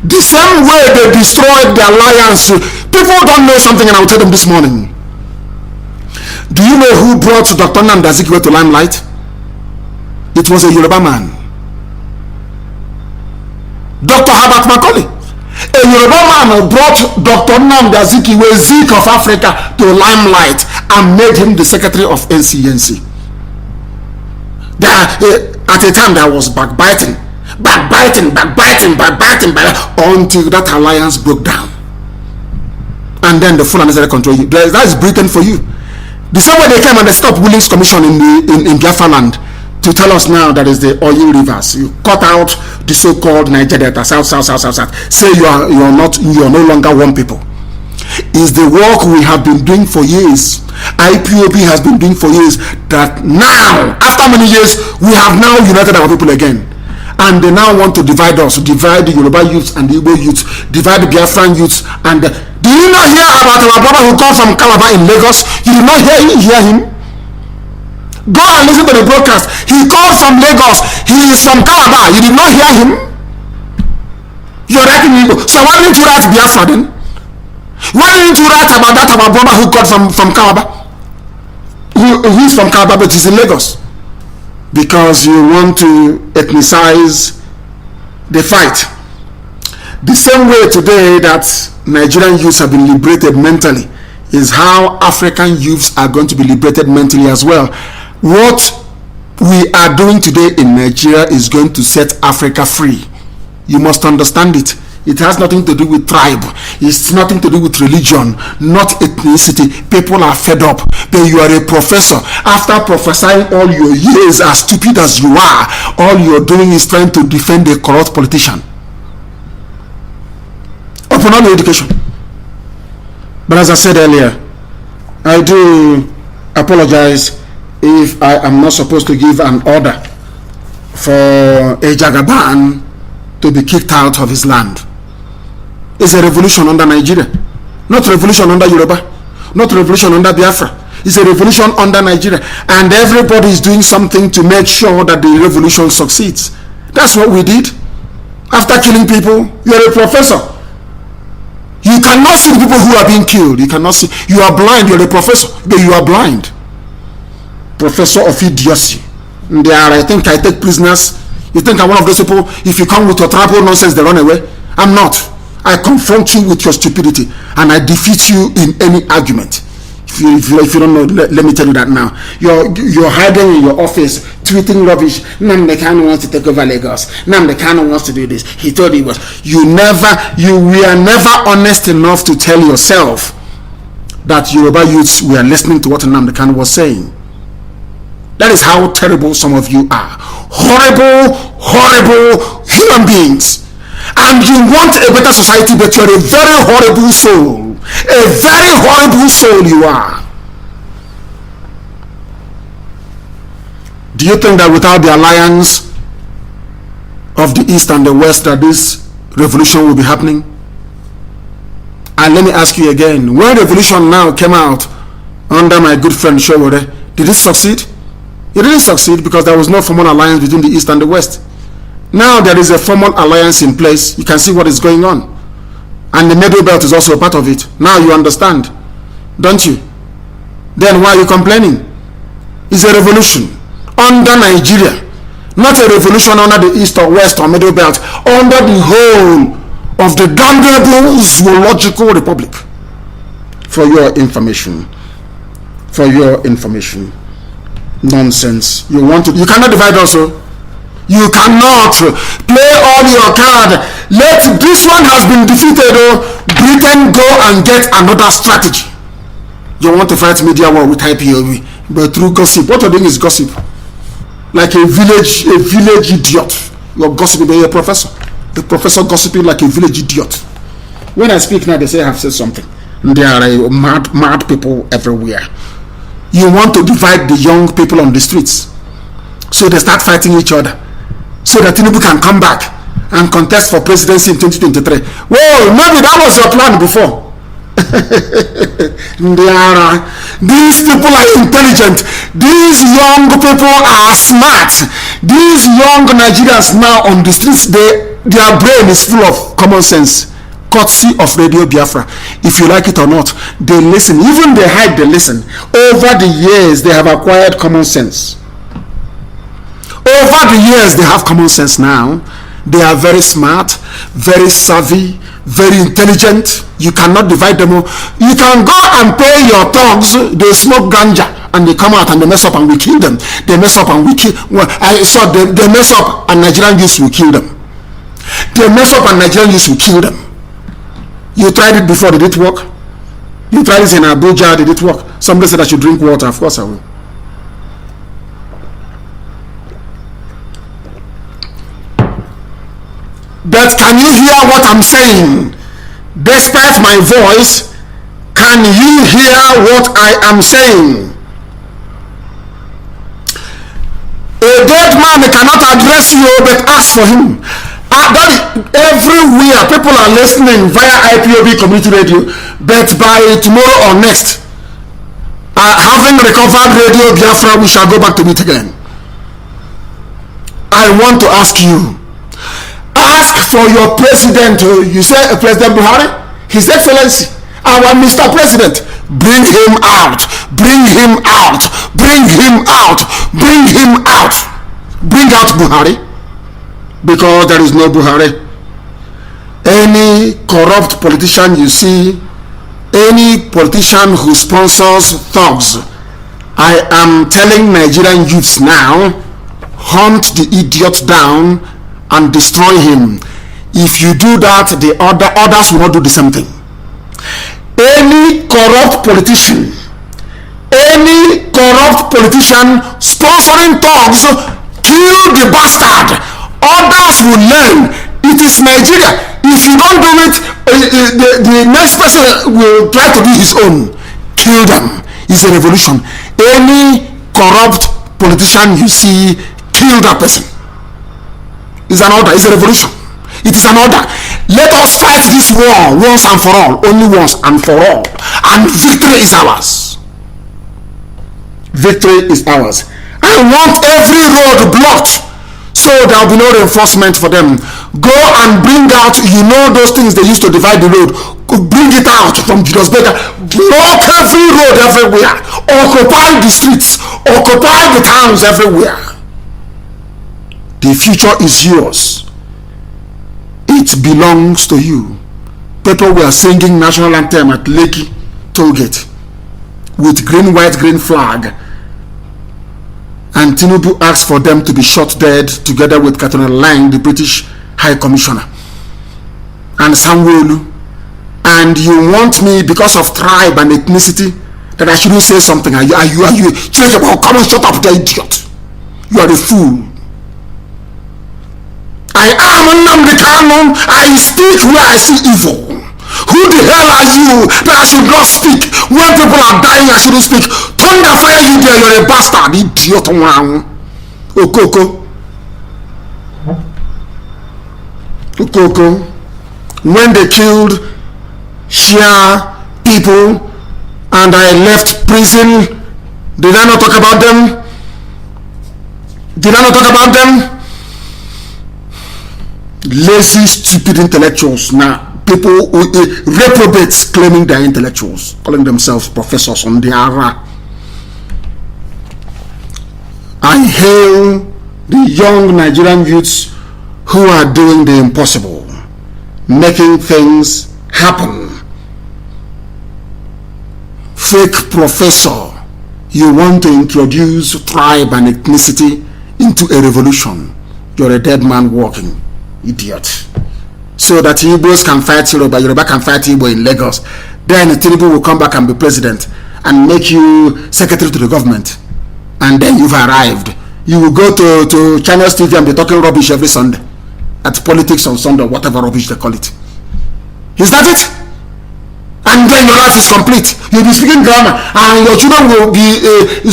The same way they destroyed the alliance. People don't know something, and I will tell them this morning. Do you know who brought Dr. Nnamdi Kanu to limelight? It was a Yoruba man. Dr. Herbert Macaulay, a Yoruba man, brought Dr. Nnamdi Kanu, Zik of Africa, to limelight and made him the secretary of NCNC. At a time there was backbiting until that alliance broke down. And then the Fulani started controlling you. That is Britain for you. The same way they came and they stopped Willings Commission in Biafra land to tell us now that is the oil rivers. You cut out the so-called Niger Delta, south. Say you are no longer one people. Is the work we have been doing for years. Ipob has been doing for years. That now, after many years, we have now united our people again. And they now want to divide us, divide the Yoruba youths and the Igbo youths, divide the Biafran youths. And do you not hear about our brother who comes from Calabar in Lagos? You did not hear him? Go and listen to the broadcast. He called from Lagos. He is from Calabar. You did not hear him? You're writing Igbo. So why didn't you write Biafra then? Why didn't you write about that our brother who called from Calabar? Who is from Calabar but he's in Lagos? Because you want to ethnicize the fight. The same way today that Nigerian youths have been liberated mentally is how African youths are going to be liberated mentally as well. What we are doing today in Nigeria is going to set Africa free. You must understand it. It has nothing to do with tribe. It's nothing to do with religion, not ethnicity. People are fed up. But you are a professor. After prophesying all your years, as stupid as you are, all you're doing is trying to defend a corrupt politician. Open on education. But as I said earlier, I do apologize if I am not supposed to give an order for a Jagaban to be kicked out of his land. It's a revolution under Nigeria, not revolution under Yoruba, not revolution under Biafra. It's a revolution under Nigeria, and everybody is doing something to make sure that the revolution succeeds. That's what we did. After killing people, you're a professor. You cannot see the people who are being killed. You cannot see. You are blind. You're a professor, but you are blind. Professor of idiocy. There are, I think I take prisoners. You think I'm one of those people? If you come with your tribal nonsense, they run away. I'm not. I confront you with your stupidity, and I defeat you in any argument. If you don't know, let me tell you that now. You're hiding in your office, tweeting rubbish. Nnamdi Kanu wants to take over Lagos. Nnamdi Kanu wants to do this. He thought he was. You were never honest enough to tell yourself that Yoruba youths were listening to what Nnamdi Kanu was saying. That is how terrible some of you are. Horrible, horrible human beings. And you want a better society, but you're a very horrible soul. A very horrible soul you are. Do you think that without the alliance of the East and the West that this revolution will be happening? And let me ask you again, when revolution now came out under my good friend Showore, did it succeed? It didn't succeed because there was no formal alliance between the East and the West. Now there is a formal alliance in place. You can see what is going on. And the Middle Belt is also a part of it. Now you understand, don't you? Then why are you complaining? It's a revolution under Nigeria, not a revolution under the East or West or Middle Belt, under the whole of the damnable zoological republic. For your information. For your information. Nonsense. You cannot divide also. You cannot play all your card. Let this one has been defeated. Britain go and get another strategy. You want to fight media war with IPOB, but through gossip. What you're doing is gossip. Like a village idiot. You're gossiping, but you're a professor. The professor gossiping like a village idiot. When I speak now, they say I have said something. There are mad people everywhere. You want to divide the young people on the streets, so they start fighting each other, so that Tinubu can come back and contest for presidency in 2023. Whoa, maybe that was your plan before. These people are intelligent. These young people are smart. These young Nigerians now on the streets, their brain is full of common sense. Courtesy of Radio Biafra. If you like it or not, they listen. Even they hide, they listen. Over the years, they have acquired common sense. Over the years, they have common sense now. They are very smart, very savvy, very intelligent. You cannot divide them all. You can go and pay your thugs. They smoke ganja and they come out and they mess up and we kill them. They mess up and we kill. Well, they mess up and Nigerian youths will kill them. They mess up and Nigerian youths will kill them. You tried it before, did it work? You tried it in Abuja, did it work? Somebody said I should drink water. Of course I will. But can you hear what I'm saying? Despite my voice, can you hear what I am saying? A dead man cannot address you, but ask for him. Everywhere people are listening via IPOB community radio, but by tomorrow or next, having recovered Radio Biafra, we shall go back to meet again. I want to ask you, ask for your president. You say President Buhari, His Excellency, our Mr. President, bring him out, bring him out, bring him out, bring him out, bring out Buhari. Because there is no Buhari. Any corrupt politician you see, any politician who sponsors thugs, I am telling Nigerian youths now, hunt the idiot down and destroy him. If you do that, the others will not do the same thing. Any corrupt politician sponsoring thugs, kill the bastard. Others will learn. It is Nigeria. If you don't do it, the next person will try to do his own. Kill them. is a revolution. Any corrupt politician you see, kill that person. It's an order. It's a revolution. It is an order. Let us fight this war once and for all. Only once and for all. And victory is ours. Victory is ours. I want every road blocked, so there will be no reinforcement for them. Go and bring out, those things they used to divide the road. Bring it out from Julius Berger. Block every road everywhere. Occupy the streets. Occupy the towns everywhere. The future is yours. It belongs to you. People were singing national anthem at Lekki Tollgate with green, white, green flag. And Tinubu asked for them to be shot dead together with Catherine Lang, the British High Commissioner, and Sanwo-Olu. And you want me, because of tribe and ethnicity, that I shouldn't say something? Are you? Come on, shut up, the idiot. You are a fool. I am Nnamdi Kanu. I speak where I see evil. Who the hell are you that I should not speak? When people are dying, I shouldn't speak. Thunder fire you there, you're a bastard, idiot. Okoko. When they killed Shia people and I left prison, did I not talk about them? Did I not talk about them? Lazy, stupid intellectuals. Now, people who reprobates claiming they're intellectuals, calling themselves professors on the ara. I hail the young Nigerian youths who are doing the impossible, making things happen. Fake professor, you want to introduce tribe and ethnicity into a revolution. You're a dead man walking, idiot. So that Igbos can fight Yoruba can fight Igbo in Lagos. Then Tinubu will come back and be president and make you secretary to the government. And then you've arrived. You will go to Channels TV and be talking rubbish every Sunday. At politics on Sunday, whatever rubbish they call it. Is that it? And then your life is complete. You'll be speaking grammar and your children will be in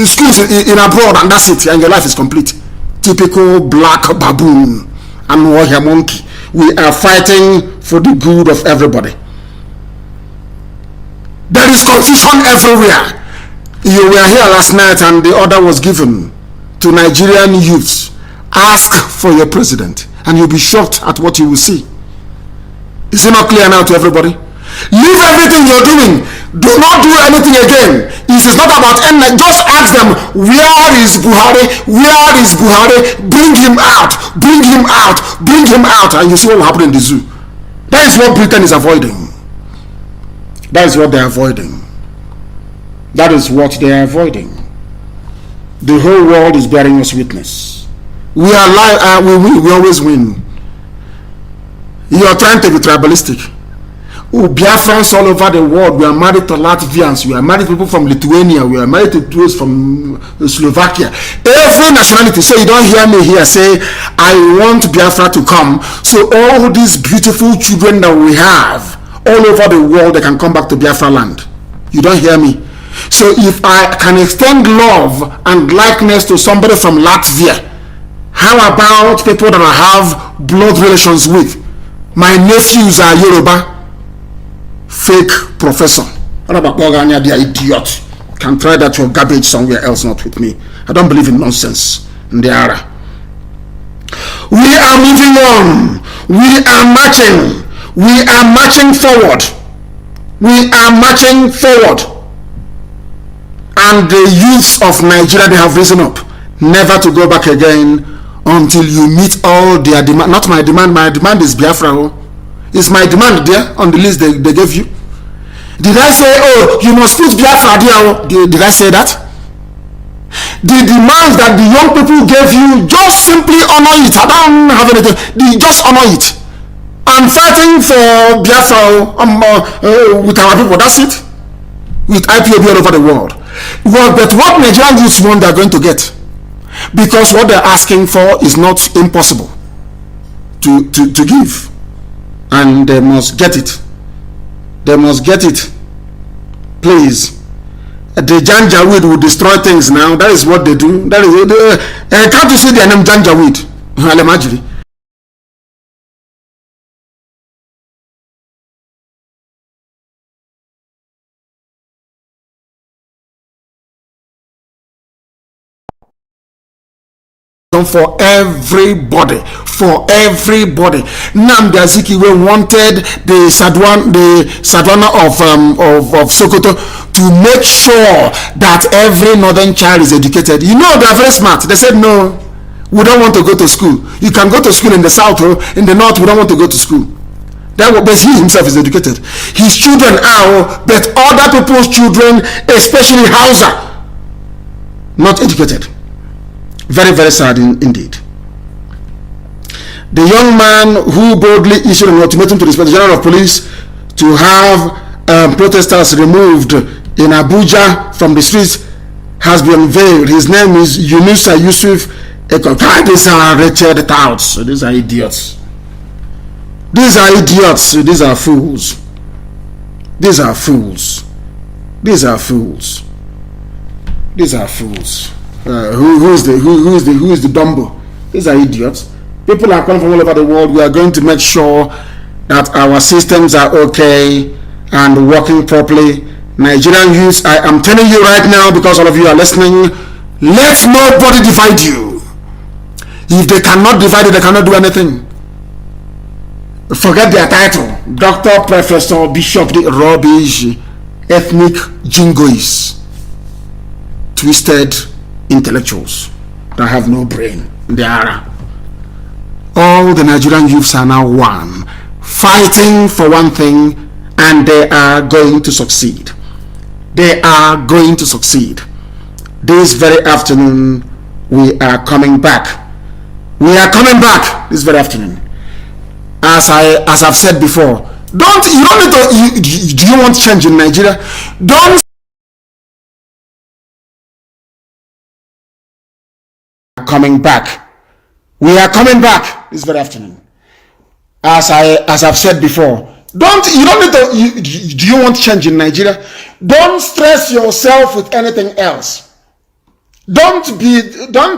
schools in abroad, and that's it. And your life is complete. Typical black baboon and warrior monkey. We are fighting for the good of everybody. There is confusion everywhere. You were here last night and the order was given to Nigerian youths. Ask for your president and you'll be shocked at what you will see. Is it not clear now to everybody? Leave everything you're doing. Do not do anything again. It is not about ending. Just ask them, where is Buhari? Where is Buhari? Bring him out. Bring him out. Bring him out. And you see what will happen in the zoo. That is what Britain is avoiding. That is what they are avoiding. That is what they are avoiding. The whole world is bearing us witness. We are alive. We always win. You are trying to be tribalistic. Biafrans all over the world. We are married to Latvians. We are married to people from Lithuania. We are married to those from Slovakia. Every nationality. So you don't hear me here say, I want Biafra to come. So all these beautiful children that we have all over the world, they can come back to Biafra land. You don't hear me. So if I can extend love and likeness to somebody from Latvia, how about people that I have blood relations with? My nephews are Yoruba. Fake professor. What about Bogania, the idiot? Can try that your garbage somewhere else, not with me. I don't believe in nonsense in the era. We are moving on. We are marching. We are marching forward. We are marching forward. And the youths of Nigeria, they have risen up, never to go back again until you meet all their demand. Not my demand. My demand is Biafra. It's my demand there on the list they gave you. Did I say, oh, you must put Biafra there? Did I say that? The demands that the young people gave you, just simply honor it. I don't have anything. Just honor it. I'm fighting for Biafra with our people. That's it. With Ipob all over the world. Well, but what Nigerian youths want, they're going to get. Because what they're asking for is not impossible to give. And they must get it. They must get it. Please. the Janjaweed will destroy things now. That is what they do. That is can't you see their name Janjaweed? Alemajiri. For everybody, Nnamdi Azikiwe wanted the Sadwana of Sokoto to make sure that every northern child is educated. You know, they are very smart. They said no, we don't want to go to school. You can go to school in the south, or in the north we don't want to go to school. That was, but he himself is educated. His children are, but other people's children, especially Hausa, not educated. Very, very sad indeed. The young man who boldly issued an ultimatum to the Inspector General of Police to have protesters removed in Abuja from the streets has been unveiled. His name is Yunusa Yusuf. These are wretched touts. These are idiots. These are idiots. These are fools. These are fools. These are fools. These are fools. Who is the Dumbo? These are idiots. People are coming from all over the world. We are going to make sure that our systems are okay and working properly. Nigerian youths, I am telling you right now, because all of you are listening, let nobody divide you. If they cannot divide you, they cannot do anything. Forget their title. Doctor, Professor, Bishop, the rubbish, ethnic jingoists, twisted intellectuals that have no brain. They are. All the Nigerian youths are now one, fighting for one thing, and they are going to succeed. They are going to succeed. This very afternoon, we are coming back. We are coming back this very afternoon. As I've said before, do you want change in Nigeria? Don't coming back. We are coming back this very afternoon. As I've said before, do you want change in Nigeria? Don't stress yourself with anything else. Don't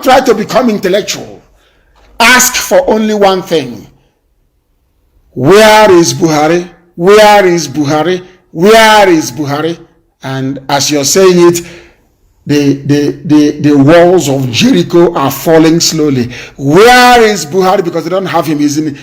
try to become intellectual. Ask for only one thing. Where is Buhari? Where is Buhari? Where is Buhari? And as you're saying it, the walls of Jericho are falling slowly. Where is Buhari? Because they don't have him. He's in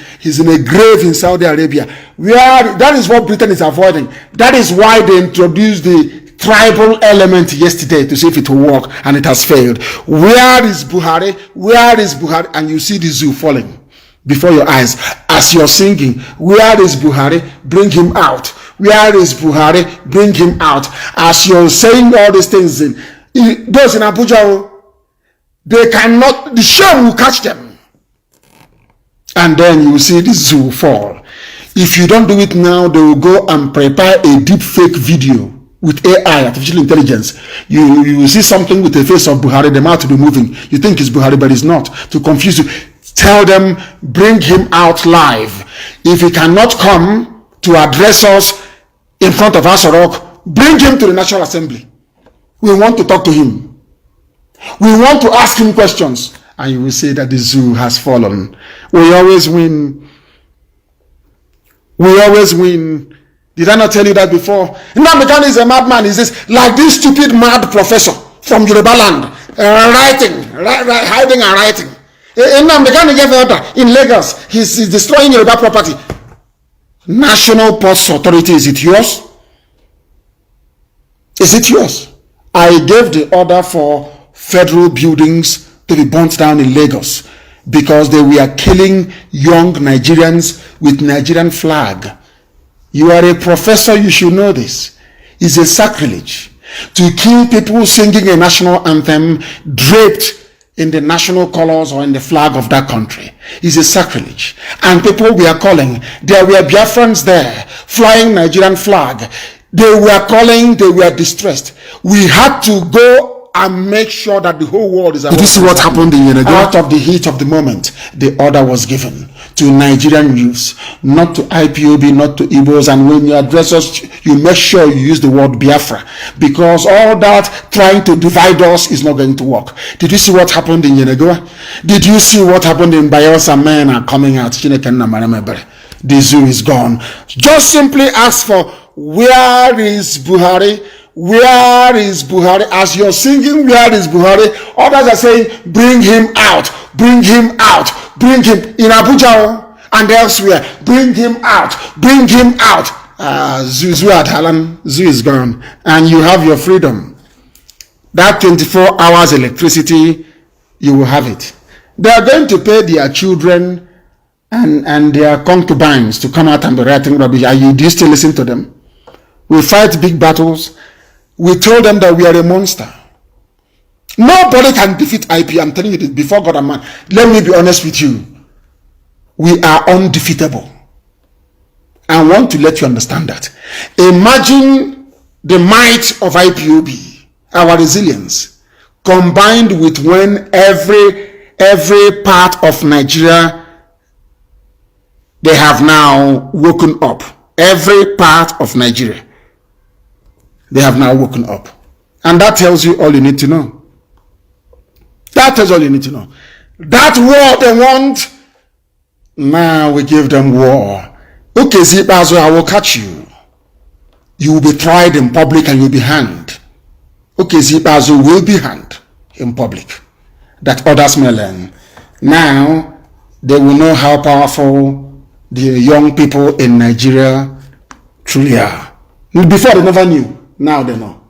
a grave in Saudi Arabia. That is what Britain is avoiding. That is why they introduced the tribal element yesterday to see if it will work, and it has failed. Where is Buhari? Where is Buhari? And you see the zoo falling before your eyes as you're singing. Where is Buhari? Bring him out. Where is Buhari? Bring him out. As you're saying all these things, those in Abuja, they cannot, the shame will catch them. And then you will see this zoo fall. If you don't do it now, they will go and prepare a deep fake video with AI, artificial intelligence. You will see something with the face of Buhari, the mouth will be moving. You think it's Buhari, but it's not. To confuse you, tell them, bring him out live. If he cannot come to address us in front of I.C.R, bring him to the National Assembly. We want to talk to him. We want to ask him questions. And you will say that the zoo has fallen. We always win. We always win. Did I not tell you that before? Nnamdi Kanu is a madman. Is this like this stupid mad professor from Yoruba land, hiding and writing. Nnamdi Kanu gave order in Lagos. He's destroying Yoruba property. National Ports Authority, is it yours? Is it yours? I gave the order for federal buildings to be burnt down in Lagos because they were killing young Nigerians with Nigerian flag. You are a professor, you should know this. It's a sacrilege to kill people singing a national anthem draped in the national colors or in the flag of that country. It's a sacrilege. And people were calling, there were Biafrans there flying Nigerian flag. They were calling, they were distressed. We had to go and make sure that the whole world is aware. Did you see what happened in Yenego? Out of the heat of the moment, the order was given to Nigerian youths, not to IPOB, not to Igbos, and when you address us, you make sure you use the word Biafra, because all that trying to divide us is not going to work. Did you see what happened in Yenego? Did you see what happened in Bayelsa? Men are coming out. The zoo is gone. Just simply ask for, where is Buhari? Where is Buhari? As you're singing, where is Buhari? Others are saying, bring him out, bring him out, bring him in Abuja and elsewhere. Bring him out, bring him out. Zoo at Halan, zoo is gone, and you have your freedom. That 24 hours electricity, you will have it. They are going to pay their children and their concubines to come out and be writing rubbish. Do you still listen to them? We fight big battles. We told them that we are a monster. Nobody can defeat IP. I'm telling you this before God and man. Let me be honest with you. We are undefeatable. I want to let you understand that. Imagine the might of IPOB, our resilience, combined with when every part of Nigeria, they have now woken up. Every part of Nigeria, they have now woken up. And that tells you all you need to know. That tells all you need to know. That war they want, now we give them war. Okay, Zipazo, I will catch you. You will be tried in public and you'll be hanged. Okay, Zipazo will be hanged in public. That others may learn. Now, they will know how powerful the young people in Nigeria truly are. Before they never knew. Now they know.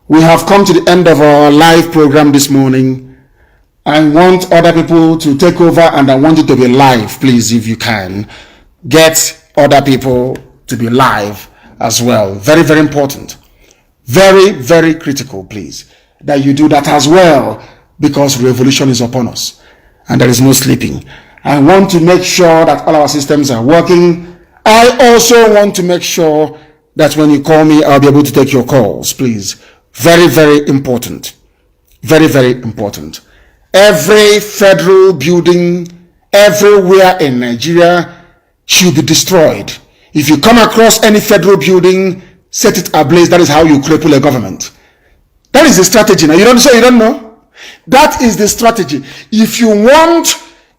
We have come to the end of our live program this morning. I want other people to take over, and I want you to be live, please, if you can. Get other people to be live as well. Very, very important. Very, very critical, please, that you do that as well, because revolution is upon us and there is no sleeping. I want to make sure that all our systems are working. I also want to make sure that when you call me, I'll be able to take your calls, please. Very, very important. Very, very important. Every federal building everywhere in Nigeria should be destroyed. If you come across any federal building, set it ablaze. That is how you cripple a government. That is the strategy. Now, you don't say you don't know. That is the strategy. If you want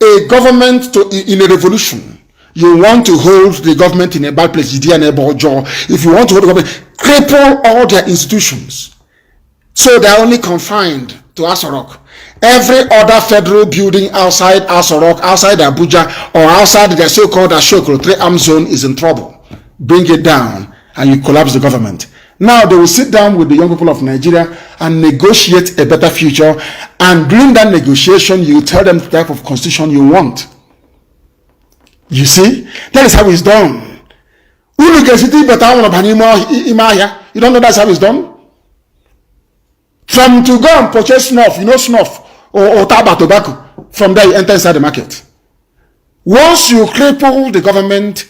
a government in a revolution, you want to hold the government in a bad place, if you want to hold the government, cripple all their institutions. So they are only confined to I.C.R. Every other federal building outside I.C.R., outside Abuja, or outside the so-called Ashokro 3-arm zone is in trouble. Bring it down and you collapse the government. Now they will sit down with the young people of Nigeria and negotiate a better future. And during that negotiation, you tell them the type of constitution you want. You see? That is how it's done. You don't know that's how it's done? From to go and purchase snuff, you know snuff, or tobacco, from there you enter inside the market. Once you cripple the government,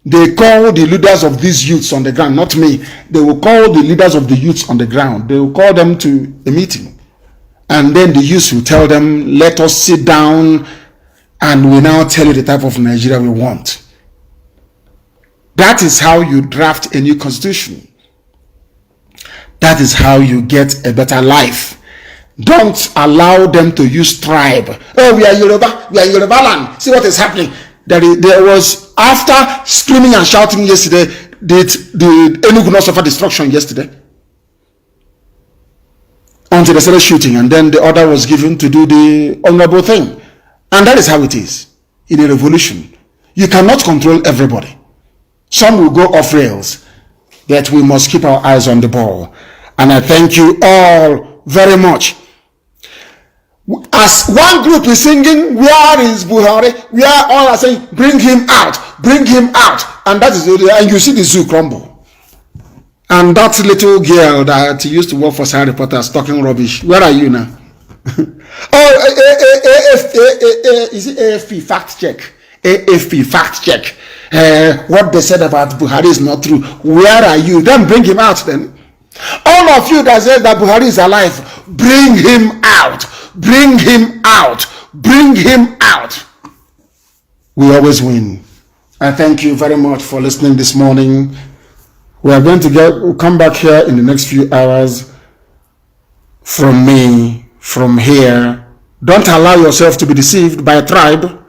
they call the leaders of these youths on the ground, not me. They will call the leaders of the youths on the ground. They will call them to a meeting. And then the youths will tell them, let us sit down and we now tell you the type of Nigeria we want. That is how you draft a new constitution. That is how you get a better life. Don't allow them to use tribe. Oh, we are Yoruba land. See what is happening. There was, after screaming and shouting yesterday, did Enugu not suffer destruction yesterday? Until they started shooting, and then the order was given to do the honorable thing. And that is how it is in a revolution. You cannot control everybody. Some will go off rails, but we must keep our eyes on the ball. And I thank you all very much. As one group is singing, where is Buhari? We are all are saying, bring him out, bring him out. And that is, and you see the zoo crumble. And that little girl that used to work for Sars reporters talking rubbish, where are you now? Is it AFP fact check? AFP fact check. What they said about Buhari is not true. Where are you? Then bring him out then. All of you that say that Buhari is alive, bring him out. Bring him out. Bring him out. We always win. I thank you very much for listening this morning. We are going to come back here in the next few hours. From me, from here. Don't allow yourself to be deceived by a tribe.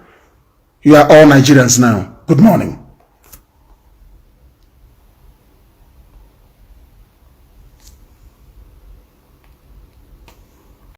You are all Nigerians now. Good morning.